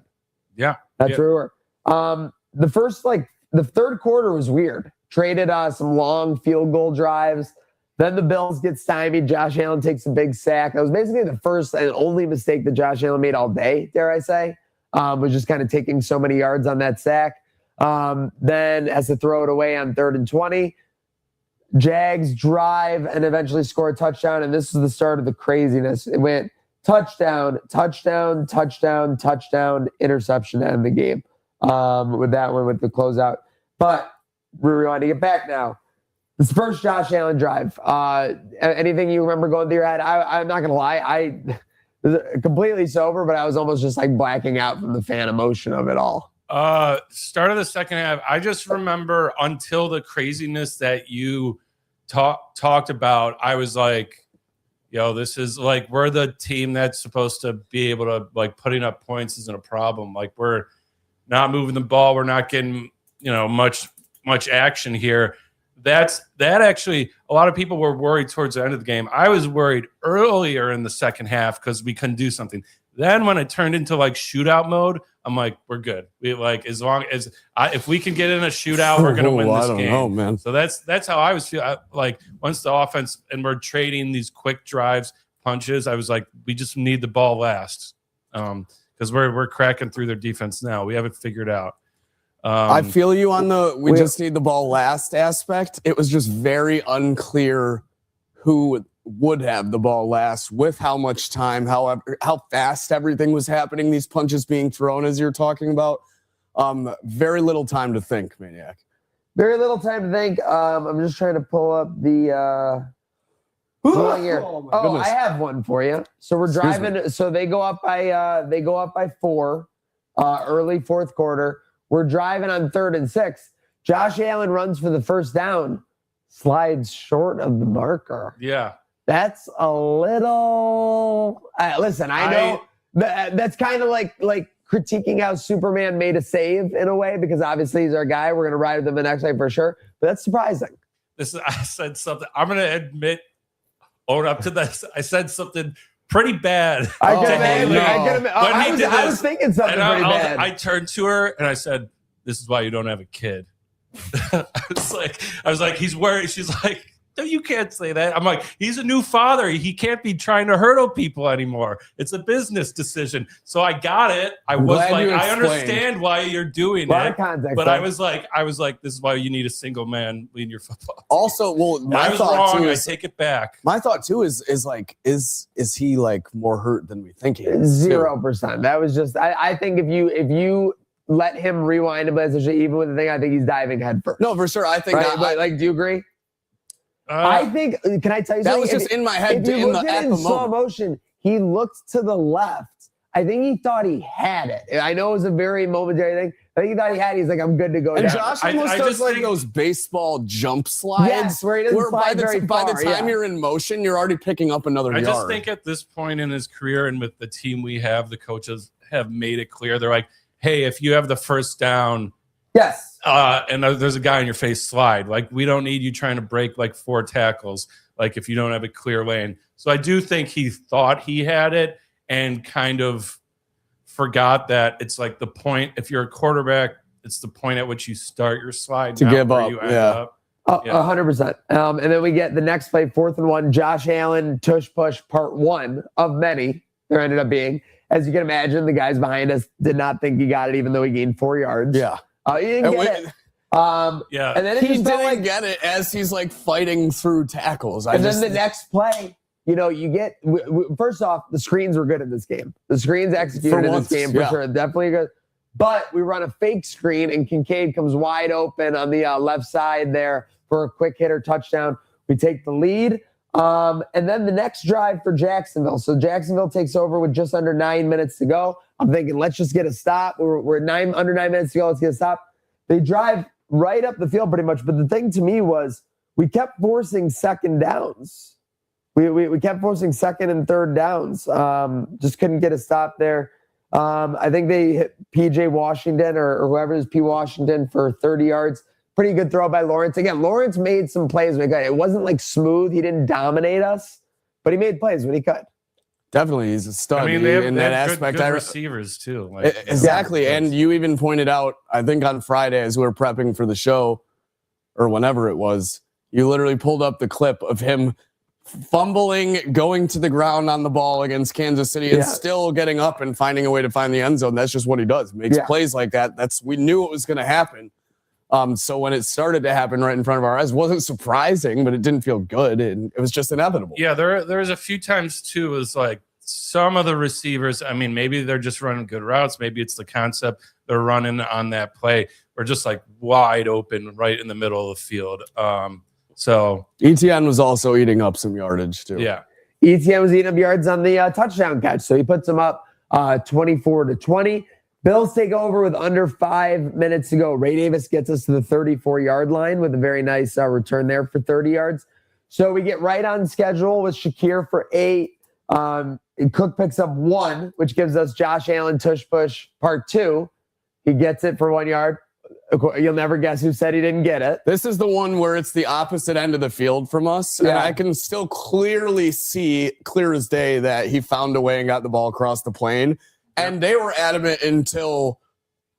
Yeah. That's where we were. The third quarter was weird. Traded some long field goal drives. Then the Bills get stymied. Josh Allen takes a big sack. That was basically the first and only mistake that Josh Allen made all day, dare I say, was just kind of taking so many yards on that sack. Then has to throw it away on 3rd and 20. Jags drive and eventually score a touchdown, and this is the start of the craziness. It went touchdown, touchdown, touchdown, touchdown, interception to end the game with that one with the closeout. But we want to get back now. This first Josh Allen drive. Anything you remember going through your head? I'm not going to lie. I was completely sober, but I was almost just like blacking out from the fan emotion of it all. Start of the second half. I just remember until the craziness that you talked about, I was like, this is like, we're the team that's supposed to be able to, like, putting up points isn't a problem. Like, we're not moving the ball. We're not getting, much action here. That actually, a lot of people were worried towards the end of the game. I was worried earlier in the second half because we couldn't do something. Then when it turned into like shootout mode, I'm like, we're good. We like as long as if we can get in a shootout, we're gonna win this game. Know, man. So that's how I was feeling. Like once the offense and we're trading these quick drives, punches, I was like, we just need the ball last, because we're cracking through their defense now. We haven't figured out. I feel you on the we just need the ball last aspect. It was just very unclear who would have the ball last with how much time, how fast everything was happening, these punches being thrown as you're talking about. Very little time to think, Maniac. Very little time to think. I'm just trying to pull up the here. Oh, I have one for you. So we're driving. So they go up by 4, early fourth quarter. We're driving on 3rd and 6. Josh Allen runs for the first down, slides short of the marker. Yeah. That's a little. Listen, I know that's kind of like critiquing how Superman made a save in a way, because obviously he's our guy. We're gonna ride with him the next night for sure. But that's surprising. I said something. I'm gonna own up to this. I said something pretty bad. I was thinking something pretty bad. I turned to her and I said, "This is why you don't have a kid." I was like, he's worried. She's like, no, you can't say that. I'm like, he's a new father. He can't be trying to hurdle people anymore. It's a business decision. So I got it. I understand why you're doing it. Context, but I was like, this is why you need a single man leading your football. Also, well, my thought too is, I take it back. My thought too is he like more hurt than we think he is? 0%. That was just. I think if you let him rewind a message, even with the thing, I think he's diving head first. No, for sure. I think. Right? Do you agree? I think. Can I tell you something? That was just in my head. If you looked at it in slow motion, he looked to the left. I think he thought he had it. I know it was a very momentary thing. I think he thought he had it. He's like, I'm good to go. And down. Josh almost does like those baseball jump slides. Yes, where he doesn't slide very far. By the time you're in motion, you're already picking up another yard. I just think at this point in his career and with the team we have, the coaches have made it clear. They're like, hey, if you have the first down, yes. And there's a guy in your face, slide. Like, we don't need you trying to break like 4 tackles, like if you don't have a clear lane. So I do think he thought he had it and kind of forgot that it's like the point, if you're a quarterback, it's the point at which you start your slide to give up. You end up. 100%. And then we get the next play, 4th and 1, Josh Allen, tush push, part 1 of many there ended up being. As you can imagine, the guys behind us did not think he got it, even though he gained 4 yards. Yeah. He didn't get it. And then he didn't get it as he's like fighting through tackles. Then the next play, you get first off, the screens were good in this game. The screens executed in this game for sure, definitely good. But we run a fake screen and Kincaid comes wide open on the left side there for a quick hitter touchdown. We take the lead. And then the next drive for Jacksonville. So Jacksonville takes over with just under 9 minutes to go. I'm thinking, let's just get a stop. We're under 9 minutes to go. Let's get a stop. They drive right up the field pretty much. But the thing to me was we kept forcing second downs. We kept forcing second and third downs. Just couldn't get a stop there. I think they hit P.J. Washington or whoever is P. Washington for 30 yards. Pretty good throw by Lawrence. Again, Lawrence made some plays. It wasn't like smooth. He didn't dominate us, but he made plays when he could. Definitely, he's a stud. I mean, they have that aspect. Good receivers too. Like, exactly, and you even pointed out, I think on Friday as we were prepping for the show, or whenever it was, you literally pulled up the clip of him fumbling, going to the ground on the ball against Kansas City, and still getting up and finding a way to find the end zone. That's just what he does. Makes plays like that. We knew it was going to happen. So when it started to happen right in front of our eyes, it wasn't surprising, but it didn't feel good. And it was just inevitable. Yeah, there was a few times too. It was like some of the receivers, I mean, maybe they're just running good routes. Maybe it's the concept they're running on that play. We're just like wide open right in the middle of the field. So ETN was also eating up some yardage too. Yeah. ETN was eating up yards on the touchdown catch. So he puts them up 24-20. Bills take over with under 5 minutes to go. Ray Davis gets us to the 34-yard line with a very nice return there for 30 yards. So we get right on schedule with Shakir for 8. Cook picks up 1, which gives us Josh Allen tush push part 2. He gets it for 1 yard. You'll never guess who said he didn't get it. This is the one where it's the opposite end of the field from us. Yeah. And I can still clearly see, clear as day, that he found a way and got the ball across the plane. And they were adamant until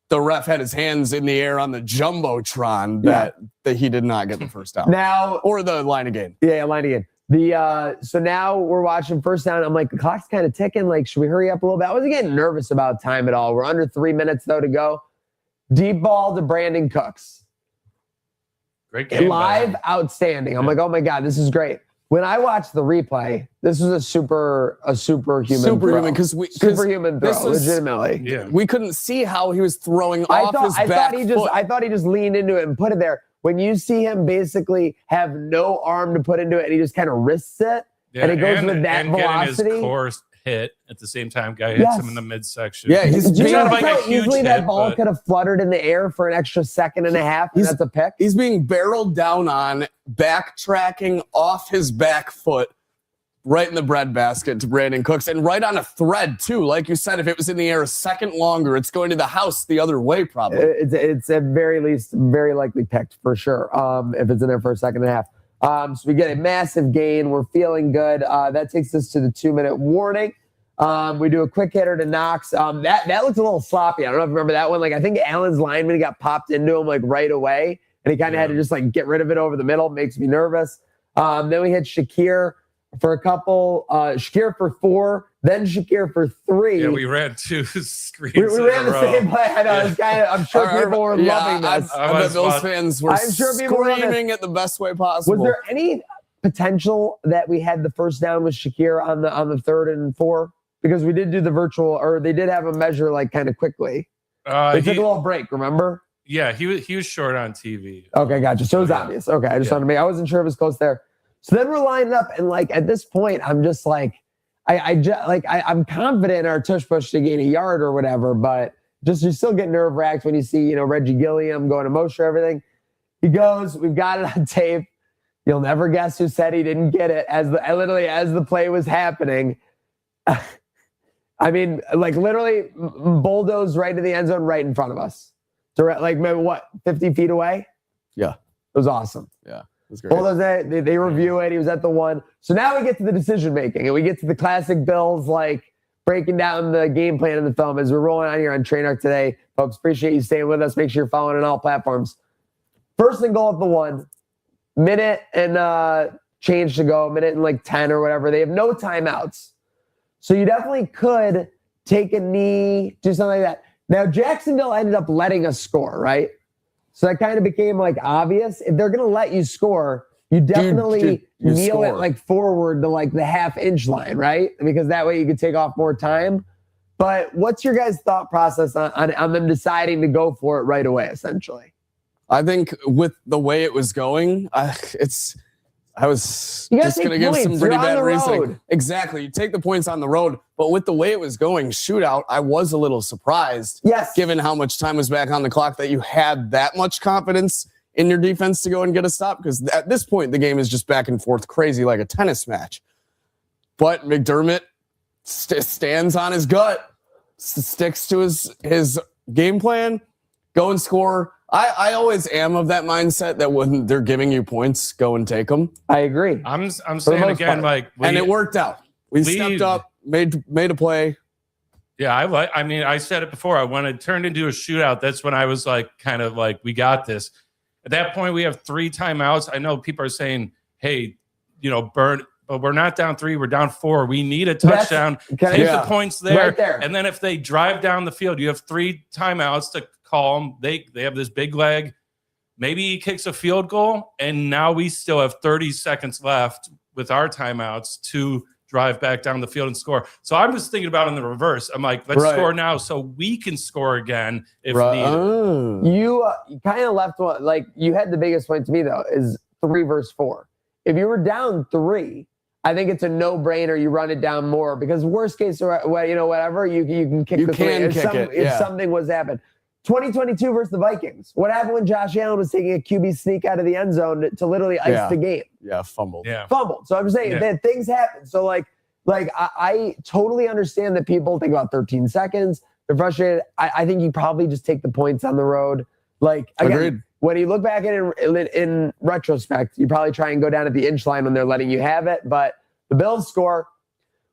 the ref had his hands in the air on the Jumbotron that he did not get the first down. Now, or the line of game. Yeah, line again. So now we're watching first down. I'm like, the clock's kind of ticking. Like, should we hurry up a little bit? I wasn't getting nervous about time at all. We're under 3 minutes, though, to go. Deep ball to Brandon Cooks. Great game. Live, outstanding. I'm like, oh, my God, this is great. When I watched the replay, this was a superhuman Superhuman, because superhuman throw, legitimately. Yeah. We couldn't see how he was throwing off his back foot. I thought he just leaned into it and put it there. When you see him basically have no arm to put into it and he just kind of wrists it, and it goes with that velocity. Getting his core hit at the same time. Guy hits him in the midsection. Yeah, he's being like a huge easily hit, that ball could have fluttered in the air for an extra second and a half, and that's a pick. He's being barreled down on, backtracking off his back foot, right in the breadbasket to Brandon Cooks, and right on a thread, too. Like you said, if it was in the air a second longer, it's going to the house the other way, probably. It's at very least very likely picked, for sure, if it's in there for a second and a half. So we get a massive gain. We're feeling good. That takes us to the 2-minute warning. We do a quick hitter to Knox. That looked a little sloppy. I don't know if you remember that one. Like, I think Allen's lineman got popped into him like right away, and he kind of had to just like get rid of it over the middle. Makes me nervous. Then we hit Shakir for a couple. Shakir for 4, then Shakir for 3. Yeah, we ran 2 screens. We ran the same play. I know. Yeah. I'm sure people were loving this. I bet Bills fans were screaming it the best way possible. Was there any potential that we had the first down with Shakir on the 3rd and 4? Because we did do the virtual, or they did have a measure like kind of quickly. They took a little break, remember? Yeah, he was short on TV. Okay, gotcha. So it was obvious. Okay, I just wanted to make. I wasn't sure if it was close there. So then we're lining up, and like at this point, I'm just like, I'm confident in our tush push to gain a yard or whatever, but just you still get nerve wracked when you see Reggie Gilliam going to Mosher, everything. He goes, we've got it on tape. You'll never guess who said he didn't get it as the play was happening. I mean, like literally bulldozed right to the end zone right in front of us. Like maybe 50 feet away? Yeah. It was awesome. Yeah. It was great. Bulldoze, they review it. He was at the 1. So now we get to the decision making, and we get to the classic Bills, like breaking down the game plan in the film as we're rolling on here on Trainwreck today. Folks, appreciate you staying with us. Make sure you're following on all platforms. First and goal at the 1. Minute and change to go. Minute and like 10 or whatever. They have no timeouts. So you definitely could take a knee, do something like that. Now, Jacksonville ended up letting us score, right? So that kind of became like obvious. If they're going to let you score, you definitely kneel it like forward to like the half-inch line, right? Because that way you could take off more time. But what's your guys' thought process on them deciding to go for it right away, essentially? I think with the way it was going, I was just going to give some pretty bad reasoning. Exactly. You take the points on the road, but with the way it was going, shootout, I was a little surprised. Yes. Given how much time was back on the clock that you had that much confidence in your defense to go and get a stop. Because at this point, the game is just back and forth crazy like a tennis match. But McDermott stands on his gut, sticks to his game plan, go and score. I always am of that mindset that when they're giving you points, go and take them. I agree. I'm saying again, like, and it worked out. We stepped up, made a play. Yeah, I said it before. When it turned into a shootout, that's when I was like, kind of like, we got this. At that point, we have 3 timeouts. I know people are saying, hey, burn, but we're not down 3, we're down 4. We need a touchdown. Take the points there. Right there. And then if they drive down the field, you have 3 timeouts to call them. They have this big leg. Maybe he kicks a field goal, and now we still have 30 seconds left with our timeouts to drive back down the field and score. So I'm just thinking about it in the reverse. I'm like, let's score now so we can score again if needed. You kind of left one, like you had the biggest point to me though, is 3 versus 4. If you were down 3, I think it's a no-brainer. You run it down more because worst case, whatever, you can kick if something was to happen. 2022 versus the Vikings. What happened when Josh Allen was taking a QB sneak out of the end zone to literally ice the game? Yeah, fumbled. So I'm saying that things happen. So like I totally understand that people think about 13 seconds. They're frustrated. I think you probably just take the points on the road. Like, again, Agreed. when you look back at it in retrospect, you probably try and go down at the inch line when they're letting you have it. But the Bills score.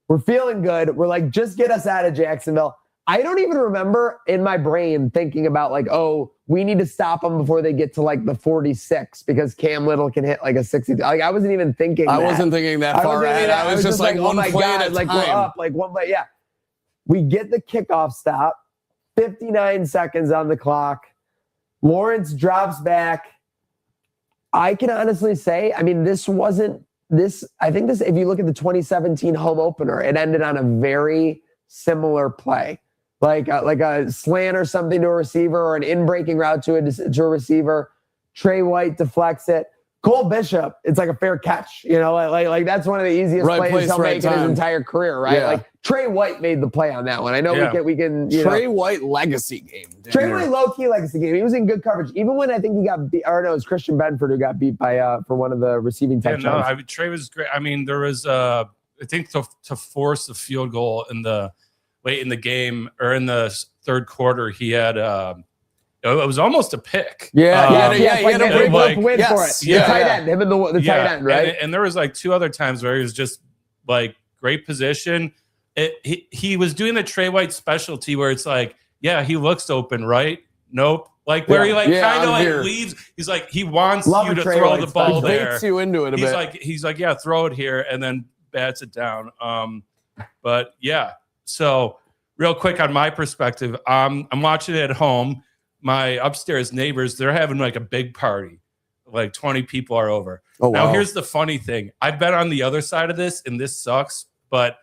We're feeling good. We're like, just get us out of Jacksonville. I don't even remember in my brain thinking about like, oh, we need to stop them before they get to like the 46 because Cam Little can hit like a 60. Like, I wasn't even thinking I that. wasn't thinking that far ahead. I was just like one play at a time. Like, we're up, like one play. Yeah. We get the kickoff stop, 59 seconds on the clock. Lawrence drops back. I can honestly say, I mean, this wasn't this. I think this, if you look at the 2017 home opener, it ended on a very similar play. Like a slant or something to a receiver or an in-breaking route to a receiver. Trey White deflects it. Cole Bishop, it's like a fair catch. You know, like that's one of the easiest plays he'll make in his entire career, right? Yeah. Like Trey White made the play on that one. I know we can. Trey White legacy game. Trey White low-key legacy game. He was in good coverage. Even when I think he got beat, or no, it was Christian Benford who got beat by for one of the receiving touchdowns. Yeah, no, I mean, Trey was great. I mean, there was I think to force the field goal in the late in the game or in the third quarter, he had it was almost a pick. He had a break win for it. Yeah, the tight end, him and the tight end, right? And there was like two other times where he was just like great position. He was doing the Trey White specialty where it's like, yeah, he looks open, right? Nope. Like where he like kind of like leaves. He's like he wants you to throw the ball there. Baits you into it a bit. He's like, yeah, throw it here, and then bats it down. But yeah. So real quick on my perspective, I'm watching it at home. My upstairs neighbors, they're having like a big party. Like 20 people are over. Oh, wow. Now here's the funny thing. I've been on the other side of this, and this sucks, but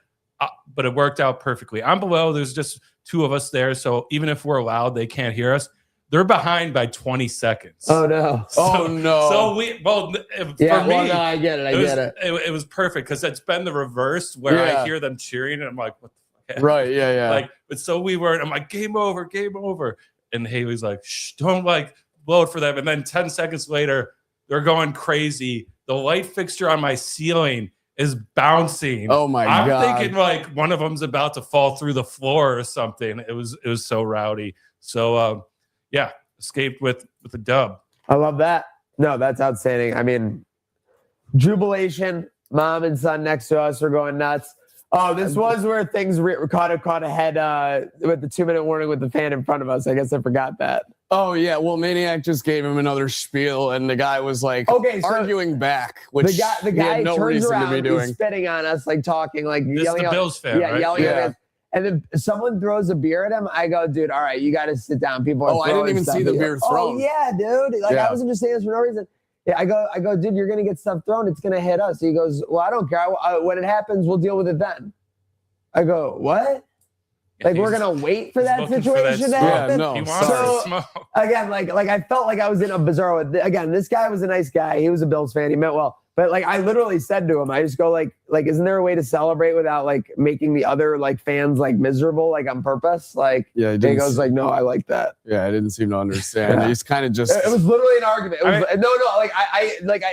it worked out perfectly. I'm below. There's just two of us there, so even if we're loud, they can't hear us. They're behind by 20 seconds. Oh no! So no, I get it. It was perfect because it's been the reverse where I hear them cheering, and I'm like, what the fuck? Right? Yeah. Like, but so we were. I'm like, game over. And Haley's like, shh, don't like blow it for them. And then 10 seconds later, they're going crazy. The light fixture on my ceiling is bouncing. Oh my God. I'm thinking like one of them's about to fall through the floor or something. It was so rowdy. So escaped with a dub. I love that. No, that's outstanding. I mean, jubilation. Mom and son next to us are going nuts. Oh, this was where things caught ahead with the 2-minute warning with the fan in front of us. I guess I forgot that. Oh, yeah. Well, Maniac just gave him another spiel, and the guy was like arguing back, which the guy had no turns reason around, to be doing. He's spitting on us, like talking, like this yelling is the Bills fan, right? Yelling at us. And then someone throws a beer at him. I go, dude, all right, you got to sit down. People are I didn't even see the beer thrown. Oh, yeah, dude. Like, I wasn't just saying this for no reason. Yeah, I go, dude, you're going to get stuff thrown. It's going to hit us. He goes, well, I don't care. When it happens, we'll deal with it then. I go, what? Like, we're going to wait for that situation to happen? Yeah, no. He wants to smoke. Again, like I felt like I was in a bizarre. Again, this guy was a nice guy. He was a Bills fan. He meant well. But like I literally said to him, I just go like, isn't there a way to celebrate without like making the other like fans like miserable, like on purpose? Like, he goes like, no, I like that. Yeah, I didn't seem to understand. He's kind of just. It was literally an argument. It was,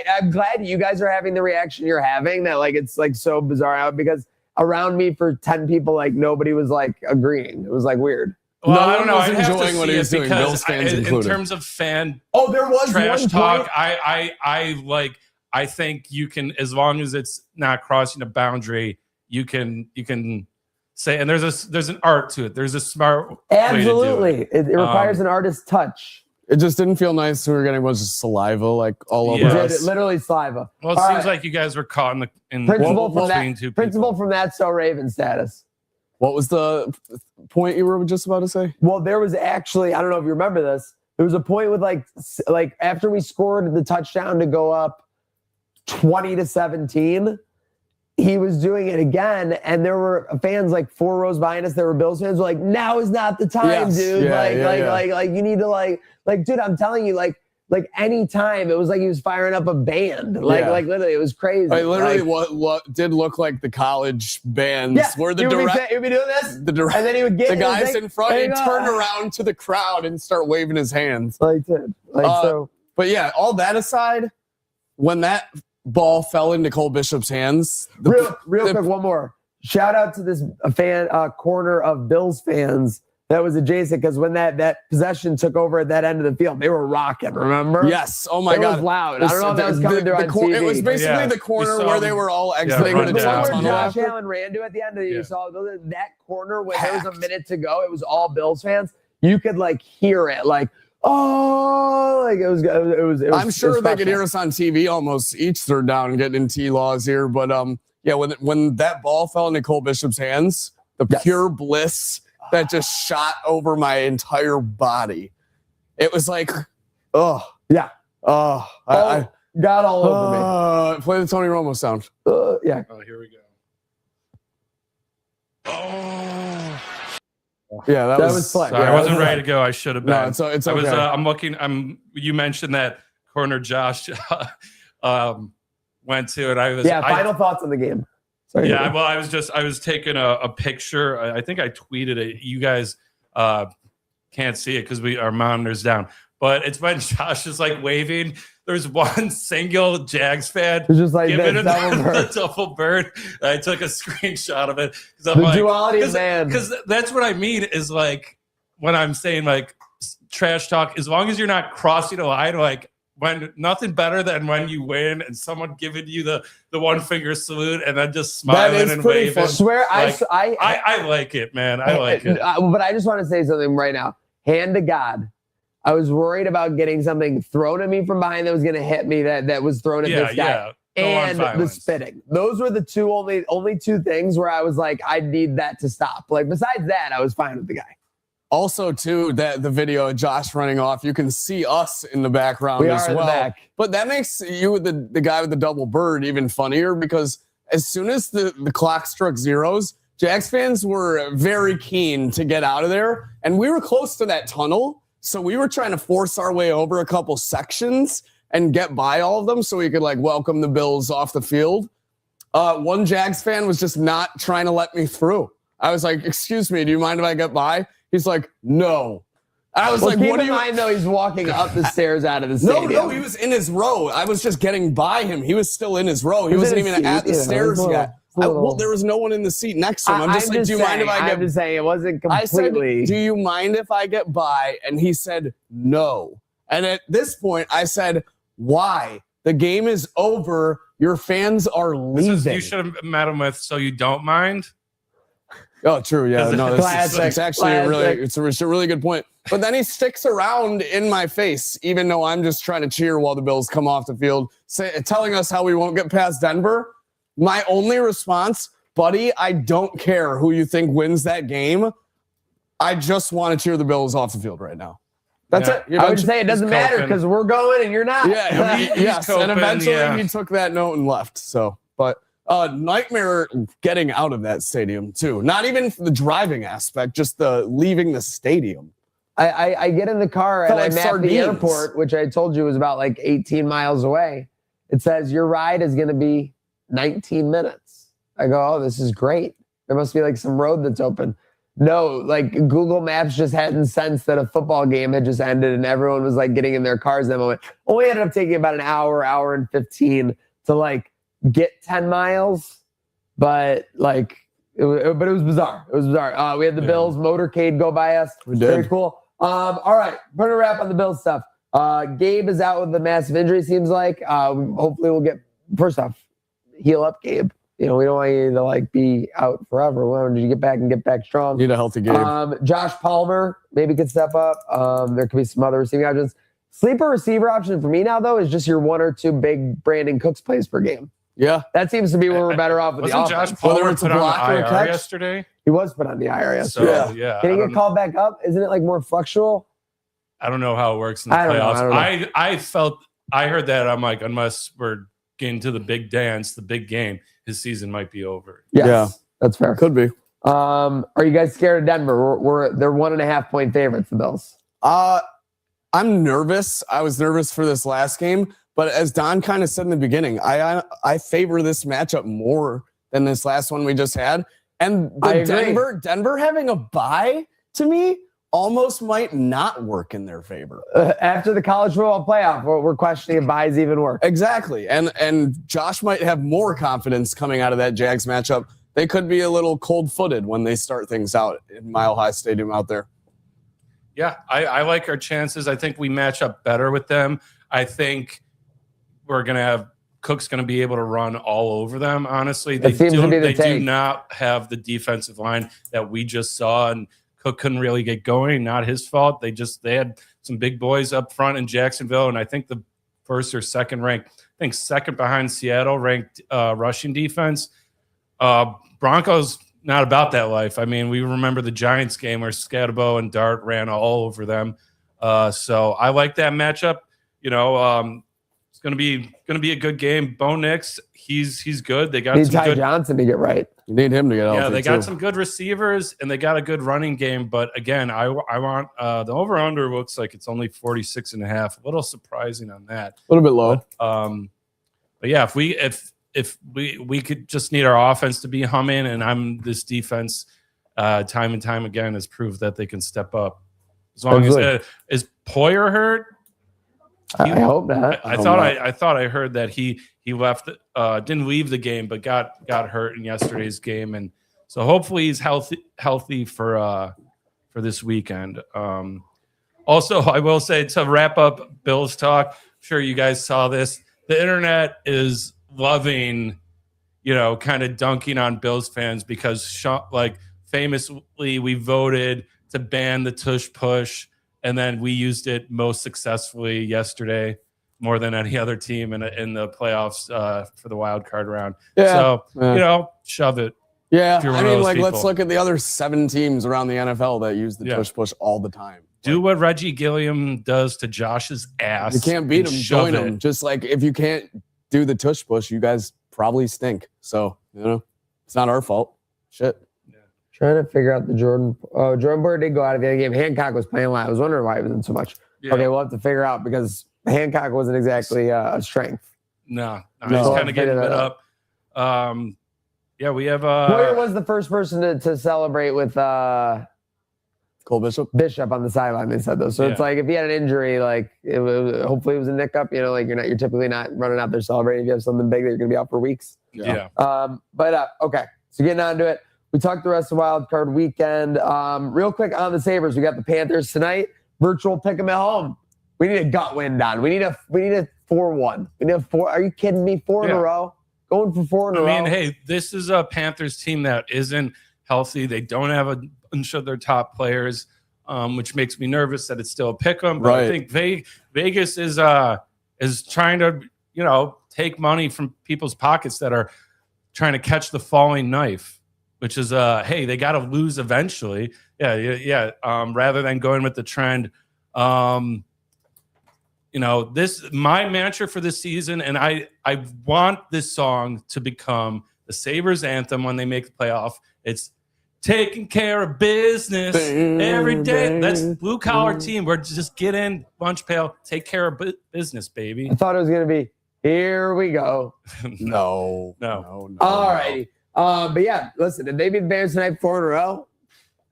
I'm glad you guys are having the reaction you're having. That like it's like so bizarre out because around me for 10 people, like nobody was like agreing. It was like weird. Well, no I don't know. I was enjoying what he was doing. Bills fans included. In terms of fan, there was trash one talk. point. I think you can, as long as it's not crossing a boundary, you can say. And there's an art to it. There's a smart absolutely. way to do it. It requires an artist's touch. It just didn't feel nice. We were getting a bunch of saliva like all over us. Literally saliva. Well, it seems like you guys were caught in principal from that so Raven status. What was the point you were just about to say? Well, there was actually, I don't know if you remember this. There was a point with like after we scored the touchdown to go up 20-17, he was doing it again, and there were fans like 4 rows behind us. There were Bills fans who were like, "Now is not the time, dude. Like you need to like, dude. I'm telling you, like any time it was like he was firing up a band. Like literally, it was crazy. Literally, what did look like the college bands were the direct. He would be doing this, and then he would get the guys in front and turn around to the crowd and start waving his hands. But yeah, all that aside, when that ball fell into Cole Bishop's hands. Real quick, one more. Shout out to this fan corner of Bills fans that was adjacent because when that possession took over at that end of the field, they were rocking. Remember? Yes. Oh my it God. was loud. I don't know if that was coming through on TV. It was basically Yeah. the corner We saw where they them- were all exiting run the the down. one where tunnel Josh after. Allen ran to at the end of the Yeah. you saw that corner when there was a Packed. minute to go. It was all Bills fans. You could like hear it, like like it was. I'm sure they could special. hear us on TV almost each third down and getting in T-laws here. But yeah, when that ball fell in Nicole Bishop's hands, the Yes. pure bliss that just shot over my entire body. It was like, Yeah. I got all over me. play the Tony Romo sound. Yeah. Oh, here we go. Yeah, that was slick. Sorry, Yeah, I wasn't that was ready to go. I should have been. No, it's I was. okay. I'm looking. You mentioned that corner Josh went to, and I was. Yeah. Final thoughts on the game. Sorry. Yeah. Well, I was taking a picture. I think I tweeted it. You guys can't see it because our monitor's down. But it's when Josh is like waving. There's one single Jags fan It's just like giving that him double bird. the double bird. I took a screenshot of it because The I'm like, duality of man. because that's what I mean is like when I'm saying like trash talk. As long as you're not crossing a line, like when nothing better than when you win and someone giving you the one finger salute and then just That smiling is and pretty waving. fun. Swear, Like, I I like it, man. I like it. But I just want to say something right now. Hand to God. I was worried about getting something thrown at me from behind that was going to hit me that was thrown at Yeah, this guy. yeah. And the violence. spitting. Those were the only two things where I was like, I need that to stop. Like besides that, I was fine with the guy. Also, too, that the video of Josh running off, you can see us in the background We as are in the well. back. But that makes you, the guy with the double bird, even funnier because as soon as the clock struck zeros, Jags fans were very keen to get out of there. And we were close to that tunnel. So we were trying to force our way over a couple sections and get by all of them so we could like welcome the Bills off the field. One Jags fan was just not trying to let me through. I was like, excuse me, do you mind if I get by? He's like, no. I was like, keep what do in you mind though, he's walking up the stairs out of the stadium. No, he was in his row. I was just getting by him. He was still in his row. He wasn't even at the stairs yet. Well, there was no one in the seat next to him. I'm just like, do you mind if I get? I'm just saying it wasn't I said, completely. do you mind if I get by? And he said, no. And at this point, I said, why? The game is over. Your fans are leaving. You should have met him with so you don't mind. Oh, true. Yeah, no, it's actually Classic. it's a really good point. But then he sticks around in my face, even though I'm just trying to cheer while the Bills come off the field, telling us how we won't get past Denver. My only response, buddy, I don't care who you think wins that game. I just want to cheer the Bills off the field right now. That's Yeah. it. I would say it doesn't matter coping. because we're going and you're not. Yeah, yes. coping, And eventually yeah. he took that note and left. So, but nightmare getting out of that stadium too. Not even the driving aspect, just the leaving the stadium. I get in the car and Felt I like map sardines. the airport, which I told you was about like 18 miles away. It says your ride is going to be 19 minutes. I go, oh, this is great. There must be like some road that's open. No, like Google Maps just hadn't sensed that a football game had just ended and everyone was like getting in their cars that moment. Only ended up taking about an hour and 15 to like get 10 miles. But like, it was bizarre. It was bizarre. We had the Bills motorcade go by us. We did. Very cool. All right, put a wrap on the Bills stuff. Gabe is out with a massive injury, seems like. Hopefully we'll get, first off, heal up, Gabe. You know, we don't want you to like be out forever. Why don't you get back strong? Need a healthy game. Josh Palmer maybe could step up. There could be some other receiving options. Sleeper receiver option for me now, though, is just your one or two big Brandon Cooks plays per game. Yeah. That seems to be where we're better off with the Wasn't offense. Josh Palmer Whether it's a put on block or a the IR catch. yesterday? He was put on the IR yesterday. So yeah, Can he I get don't- called back up? Isn't it like more fluctual? I don't know how it works in the I don't know, playoffs. I I heard that. I'm like, unless we're getting to the big dance, the big game, his season might be over. Yes, Yeah. that's fair. Could be. Are you guys scared of Denver? They're 1.5 point favorites, the Bills. I'm nervous. I was nervous for this last game, but as Don kind of said in the beginning, I favor this matchup more than this last one we just had. And I agree. Denver having a bye to me almost might not work in their favor. After the college football playoff, we're questioning if buys even work. Exactly. And Josh might have more confidence coming out of that Jags matchup. They could be a little cold-footed when they start things out in Mile High Stadium out there. Yeah, I like our chances. I think we match up better with them. I think we're going to have Cook's going to be able to run all over them, honestly. They do not have the defensive line that we just saw, and Cook couldn't really get going. Not his fault. They had some big boys up front in Jacksonville, and I think the first or second ranked, I think second behind Seattle ranked rushing defense. Broncos not about that life. I mean, we remember the Giants game where Scatterbo and Dart ran all over them. So I like that matchup. You know, it's gonna be a good game. Bo Nix, he's good. They got Ty Johnson to get right. You need him to get healthy. Yeah, they got some good receivers and they got a good running game. But again, I want the over under looks like it's only 46.5. A little surprising on that. A little bit low. But yeah, if we could just need our offense to be humming, and this defense time and time again has proved that they can step up. As long as is Poyer hurt? I hope not. I thought I heard that he left, didn't leave the game, but got hurt in yesterday's game, and so hopefully he's healthy for this weekend. Also, I will say, to wrap up Bills talk, I'm sure you guys saw this. The internet is loving, kind of dunking on Bills fans because, famously, we voted to ban the tush push, and then we used it most successfully yesterday, more than any other team in the playoffs for the wild card round. Yeah, so, shove it. Yeah, I mean, let's look at the other 7 teams around the NFL that use the tush push all the time. Do what Reggie Gilliam does to Josh's ass. You can't beat him, join him. Just like if you can't do the tush push, you guys probably stink. So, it's not our fault. Shit. Yeah. Trying to figure out the Jordan Poyer did go out of the other game. Hancock was playing a lot. I was wondering why he wasn't so much. Yeah. Okay, we'll have to figure out because Hancock wasn't exactly a strength. No, he's kind of getting it up. Yeah, we have Poyer was the first person to celebrate with Cole Bishop on the sideline. They said though, so it's like if he had an injury, like hopefully it was a nick up. You're typically not running out there celebrating. If you have something big, that you're gonna be out for weeks. Yeah. Okay. So getting on to it, we talked the rest of wild card weekend. Real quick on the Sabres, we got the Panthers tonight. Virtual pick 'em at home. We need a gut win, Don. We need a 4-1. We need a 4. Are you kidding me? 4 in a row. Going for 4 in a row. I mean, hey, this is a Panthers team that isn't healthy. They don't have a bunch of their top players, which makes me nervous that it's still a pick 'em. But I think Vegas is trying to, take money from people's pockets that are trying to catch the falling knife, which is hey, they got to lose eventually. Yeah. Rather than going with the trend. This my mantra for this season, and I want this song to become the Sabres anthem when they make the playoff. It's taking care of business every day. That's blue collar team. We're just get in, lunch pail, take care of business, baby. I thought it was gonna be here we go. No. All righty. But yeah, listen, if they beat the Bears tonight 4 in a row,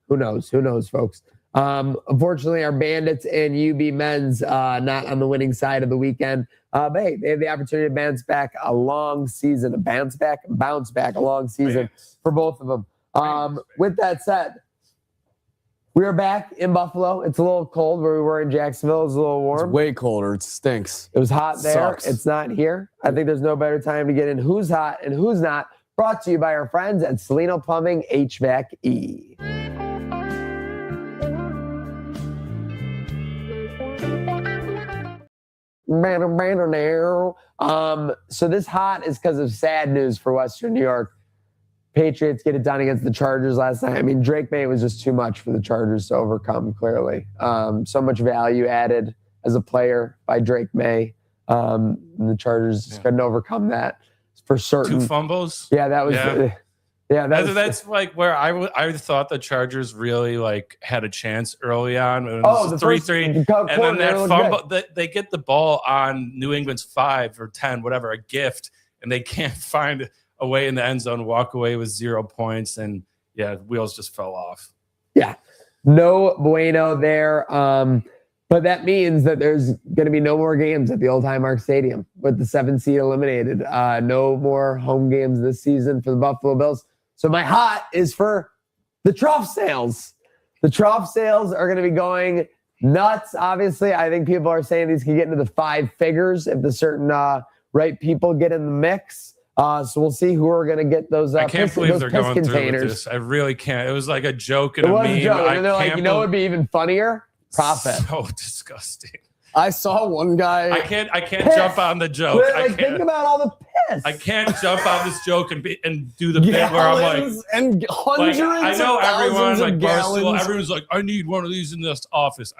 who knows? Who knows, folks? Unfortunately, our Bandits and UB men's not on the winning side of the weekend. But hey, they have the opportunity to bounce back a long season, bounce back a long season for both of them. With that said, we are back in Buffalo. It's a little cold where we were in Jacksonville. It's a little warm. It's way colder. It stinks. It was hot there. Sucks. It's not here. I think there's no better time to get in who's hot and who's not. Brought to you by our friends at Salino Plumbing HVAC-E. So this hot is because of sad news for Western New York. Patriots get it done against the Chargers last night. I mean, Drake May was just too much for the Chargers to overcome, clearly. So much value added as a player by Drake May. And the Chargers just couldn't overcome that for certain. 2 fumbles? Yeah, that was... That's like where I thought the Chargers really had a chance early on. It was the 3-3, and then that fumble, they get the ball on New England's 5 or 10, whatever, a gift, and they can't find a way in the end zone, walk away with 0 points, and wheels just fell off. Yeah, no bueno there. But that means that there's going to be no more games at the old Highmark Stadium with the 7th seed eliminated. No more home games this season for the Buffalo Bills. So my hot is for the trough sales. The trough sales are going to be going Nuts, obviously. I think people are saying these can get into the 5 figures if the certain right people get in the mix. So we'll see who are going to get those. I can't believe they're going containers. through with this. I really can't. It was like a joke and It a was meme. a joke. And they're like, can't you know what would be even funnier? Profit. So disgusting. I saw one guy. I can't Piss. jump on the joke. Like, think about all the piss. I can't jump on this joke and do the bit where I'm like, and hundreds I know of everyone thousands like of Barstool, gallons. everyone's like, I need one of these in this office.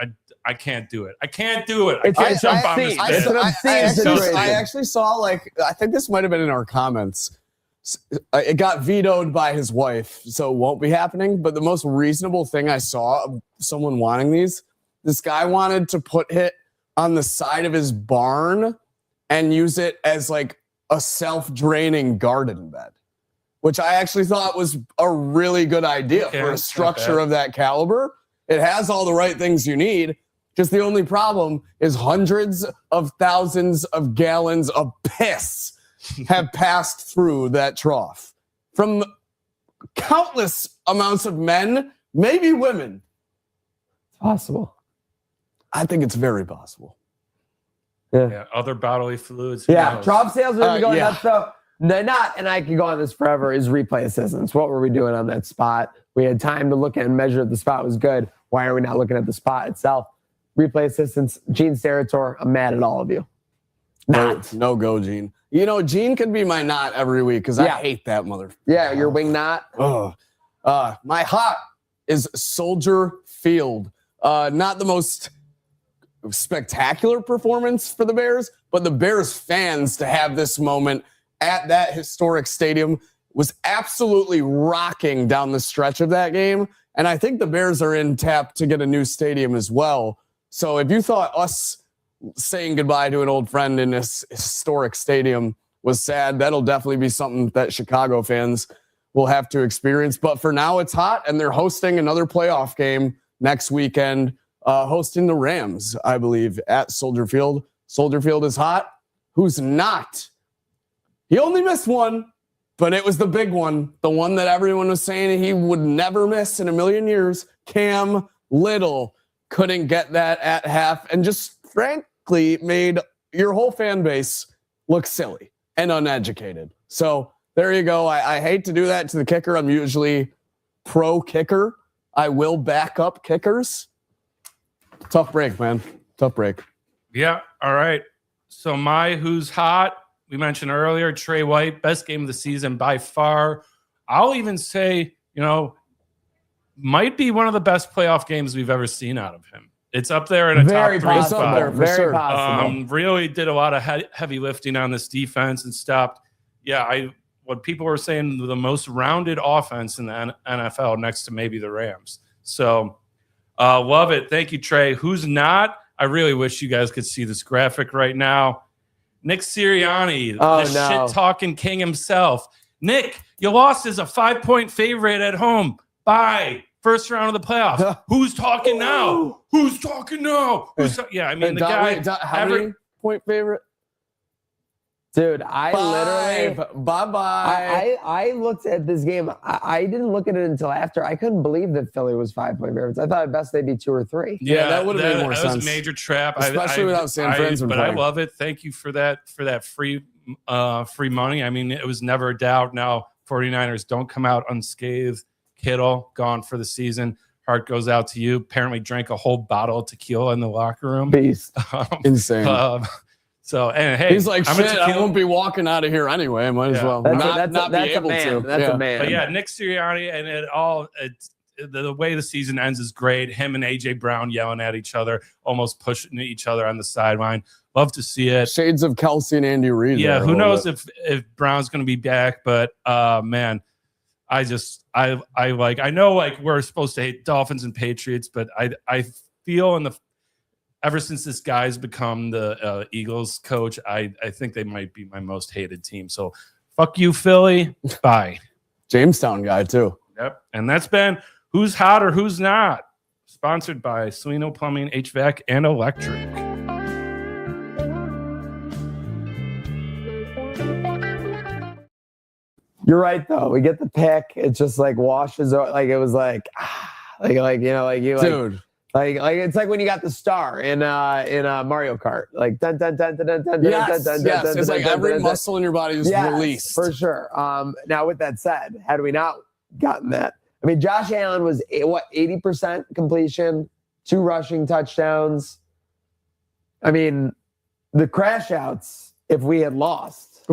I can't do it. I can't do it. I It's can't jump on this obscene. It's bit. an obscene situation. I actually saw, like, I think this might have been in our comments. It got vetoed by his wife, so it won't be happening. But the most reasonable thing I saw of someone wanting these, this guy wanted to put it on the side of his barn and use it as like a self-draining garden bed, which I actually thought was a really good idea for a structure of that caliber. It has all the right things you need. Just the only problem is hundreds of thousands of gallons of piss have passed through that trough from countless amounts of men, maybe women. It's possible. I think it's very possible. Yeah, other bodily fluids. Yeah, drop sales are going yeah. nuts though. They're not, and I could go on this forever, is replay assistance. What were we doing on that spot? We had time to look at and measure if the spot was good. Why are we not looking at the spot itself? Replay assistance, Gene Steratore, I'm mad at all of you. No go, Gene. You know, Gene could be my not every week because I hate that mother. Yeah, your wing not. My hot is Soldier Field. Not the most spectacular performance for the Bears, but the Bears fans to have this moment at that historic stadium was absolutely rocking down the stretch of that game. And I think the Bears are in tap to get a new stadium as well. So if you thought us saying goodbye to an old friend in this historic stadium was sad, that'll definitely be something that Chicago fans will have to experience. But for now, it's hot, and they're hosting another playoff game next weekend, hosting the Rams, I believe, at Soldier Field. Soldier Field is hot. Who's not? He only missed one, but it was the big one, the one that everyone was saying he would never miss in a million years. Cam Little couldn't get that at half and just frankly made your whole fan base look silly and uneducated. So there you go. I hate to do that to the kicker. I'm usually pro kicker. I will back up kickers. Tough break, man. Tough break. Yeah. All right. So my who's hot, we mentioned earlier, Trey White, best game of the season by far. I'll even say, might be one of the best playoff games we've ever seen out of him. It's up there in a Very top 3 possible. spot. Very possible. Really did a lot of heavy lifting on this defense and stopped. Yeah, what people were saying, the most rounded offense in the NFL next to maybe the Rams. So love it. Thank you, Trey. Who's not? I really wish you guys could see this graphic right now. Nick Sirianni, the shit-talking king himself. Nick, you lost as a 5-point favorite at home. Bye. First round of the playoffs. Who's talking now? Who's talking now? I mean, the guy. How many point favorite? Dude, I literally. Bye-bye. I looked at this game. I didn't look at it until after. I couldn't believe that Philly was 5-point favorites. I thought at best they'd be 2 or 3. Yeah, that would have made more sense. That was a major trap. Especially without San Francisco. But I love it. Thank you for that free money. I mean, it was never a doubt. Now 49ers don't come out unscathed. Kittle gone for the season. Heart goes out to you. Apparently drank a whole bottle of tequila in the locker room. Beast. Insane. And hey, he's like, shit, I won't be walking out of here anyway. I might as well not be able to. That's a man. But yeah, Nick Sirianni and the way the season ends is great. Him and AJ Brown yelling at each other, almost pushing each other on the sideline. Love to see it. Shades of Kelsey and Andy Reid. Yeah, who knows if Brown's going to be back? But man, I know we're supposed to hate Dolphins and Patriots, but I feel ever since this guy's become the Eagles coach, I think they might be my most hated team. So fuck you, Philly. Bye. Jamestown guy too. Yep. And that's been Who's Hot or Who's Not, sponsored by Salino Plumbing, HVAC, and Electric. You're right though. We get the pick. It just like washes out. Like it was like, Dude. Like it's like when you got the star in Mario Kart. Like dun dun dun dun dun dun Yes, dun dun yes. dun It's dun like dun every dun dun. muscle in your body is Yes, released. for sure. Now, with that said, had we not gotten that, I mean, Josh Allen was 80% completion, 2 rushing touchdowns. I mean, the crash outs, if we had lost,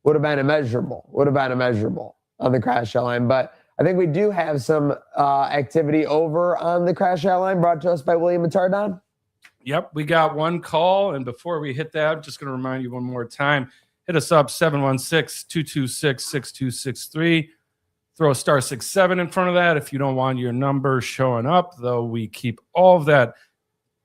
would have been immeasurable. Would have been immeasurable on the crash out line. But I think we do have some activity over on the crash out line brought to us by William Matardon. Yep, we got one call. And before we hit that, I'm just going to remind you one more time. Hit us up, 716-226-6263. Throw a *67 in front of that if you don't want your number showing up, though we keep all of that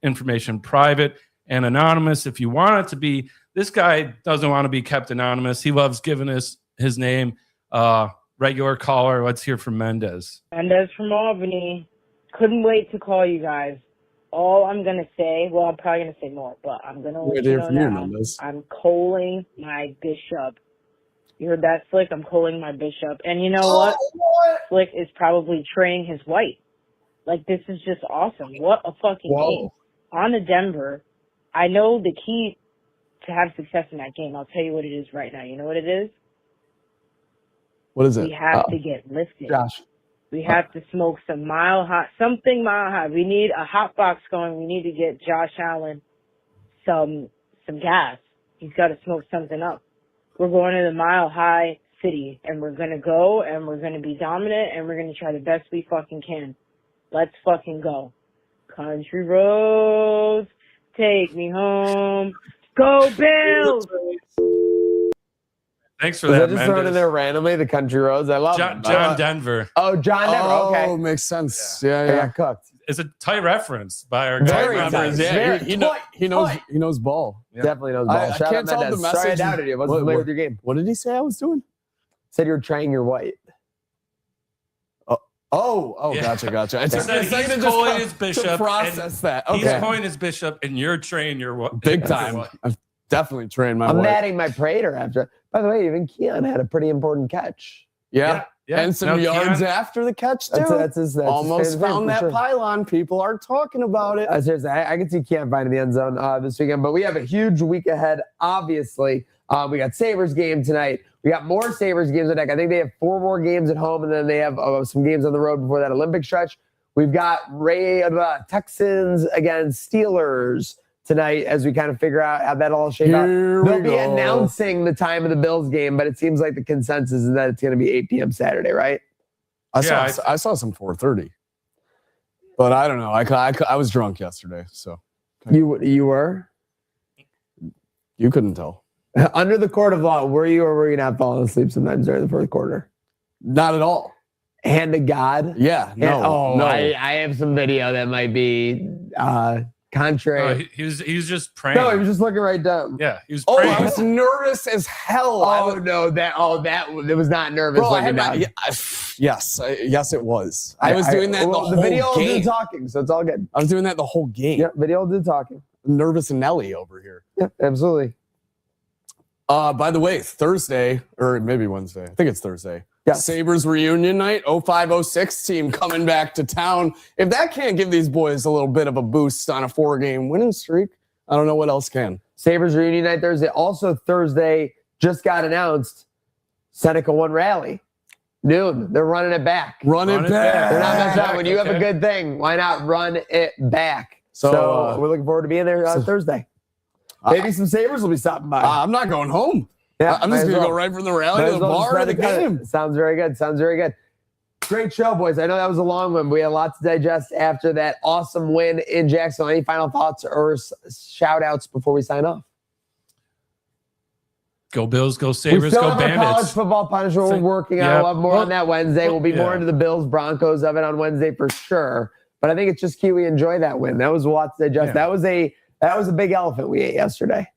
information private and anonymous. If you want it to be, this guy doesn't want to be kept anonymous. He loves giving us his name. Regular caller, let's hear from Mendez. Mendez from Albany. Couldn't wait to call you guys. All I'm going to say, well, I'm probably going to say more, but I'm going to let you know now. I'm calling my Bishop. You heard that, Slick? I'm calling my Bishop. And you know what? Slick is probably training his white. Like, this is just awesome. What a fucking game. On to Denver. I know the key to have success in that game. I'll tell you what it is right now. You know what it is? What is it? We have to get lifted. Josh. We have to smoke some something mile high. We need a hot box going. We need to get Josh Allen some gas. He's got to smoke something up. We're going to the Mile High City, and we're going to go, and we're going to be dominant, and we're going to try the best we fucking can. Let's fucking go. Country roads, take me home. Go Bills! Thanks for Was that, I just thrown in Mendez. there randomly, the country roads? I love John them. Denver. Oh, John Denver. Okay. Oh, makes sense. I Yeah. got cooked. It's a tight reference by our guy. Very Mendez. tight. Yeah, Very he knows ball. Yeah. Definitely knows ball. I Shout can't out tell the Mendez. Sorry I message. doubted you. I wasn't familiar with your game. What did he say I was doing? Said you were trying your white. Oh, Yeah. gotcha. It He took me a said second he's to calling just his Bishop. to process that. He's Okay. calling his Bishop, and you're training your Big time. I've definitely trained my I'm wife. adding my Prater after. By the way, even Keon had a pretty important catch. Yeah. And some Now, yards Keon- after the catch, too. That's his Almost his favorite found for that sure. pylon. People are talking about it. Seriously, I can see Keon finding the end zone this weekend, but we have a huge week ahead, obviously. We got Sabres game tonight. We got more Sabres games at deck. I think they have 4 more games at home, and then they have some games on the road before that Olympic stretch. We've got Texans against Steelers tonight as we kind of figure out how that all shakes out. They'll be announcing the time of the Bills game, but it seems like the consensus is that it's going to be 8 p.m. Saturday, right? I saw some 4:30, but I don't know. I was drunk yesterday, so You were? you couldn't tell. Under the court of law, were you or were you not falling asleep sometimes during the fourth quarter? Not at all. Hand to God? Yeah, no. I have some video that might be contrary. he was just praying. No, he was just looking right down. Yeah, he was Oh, praying. I was nervous as hell. It was not nervous. Bro, I had looking down. yes, it was. I was doing that the whole video will do game. talking, so it's all good. I was doing that the whole game. Yeah, video will do talking. Nervous and Nelly over here. Yeah, absolutely. By the way, Thursday, or maybe Wednesday. I think it's Thursday. Yes. Sabres reunion night, 05-06 team coming back to town. If that can't give these boys a little bit of a boost on a 4-game winning streak, I don't know what else can. Sabres reunion night Thursday. Also Thursday, just got announced, Seneca 1 rally. Noon. They're running it back. Run it back. They're not messing up. When you have a Okay. good thing, why not run it back? So, So we're looking forward to being there Thursday. Maybe some Sabres will be stopping by. I'm not going home. Yeah, I'm might just as going to well. go right from the rally Might to as the well just bar to let the it cut. game. Sounds very good. Sounds very good. Great show, boys. I know that was a long one, but we had a lot to digest after that awesome win in Jacksonville. Any final thoughts or shout outs before we sign off? Go Bills, go We Sabres, still go have our college Bandits. football punishment we're working on. Yeah. We'll have more on that Wednesday. We'll be more Yeah. into the Bills Broncos of it on Wednesday for sure. But I think it's just key we enjoy that win. That was a lot to digest. Yeah. That was a big elephant we ate yesterday.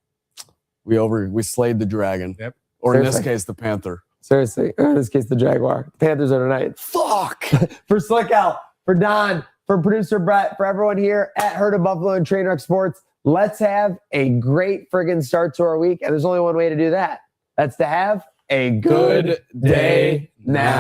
We slayed the dragon. Yep. Or in this Seriously. case, the Panther. Seriously. Or in this case, the Jaguar. Panthers are tonight. Fuck. For Slick Al, for Don, for producer Brett, for everyone here at Herd of Buffalo and Trainwreck Sports, let's have a great friggin' start to our week. And there's only one way to do that. That's to have a good day now.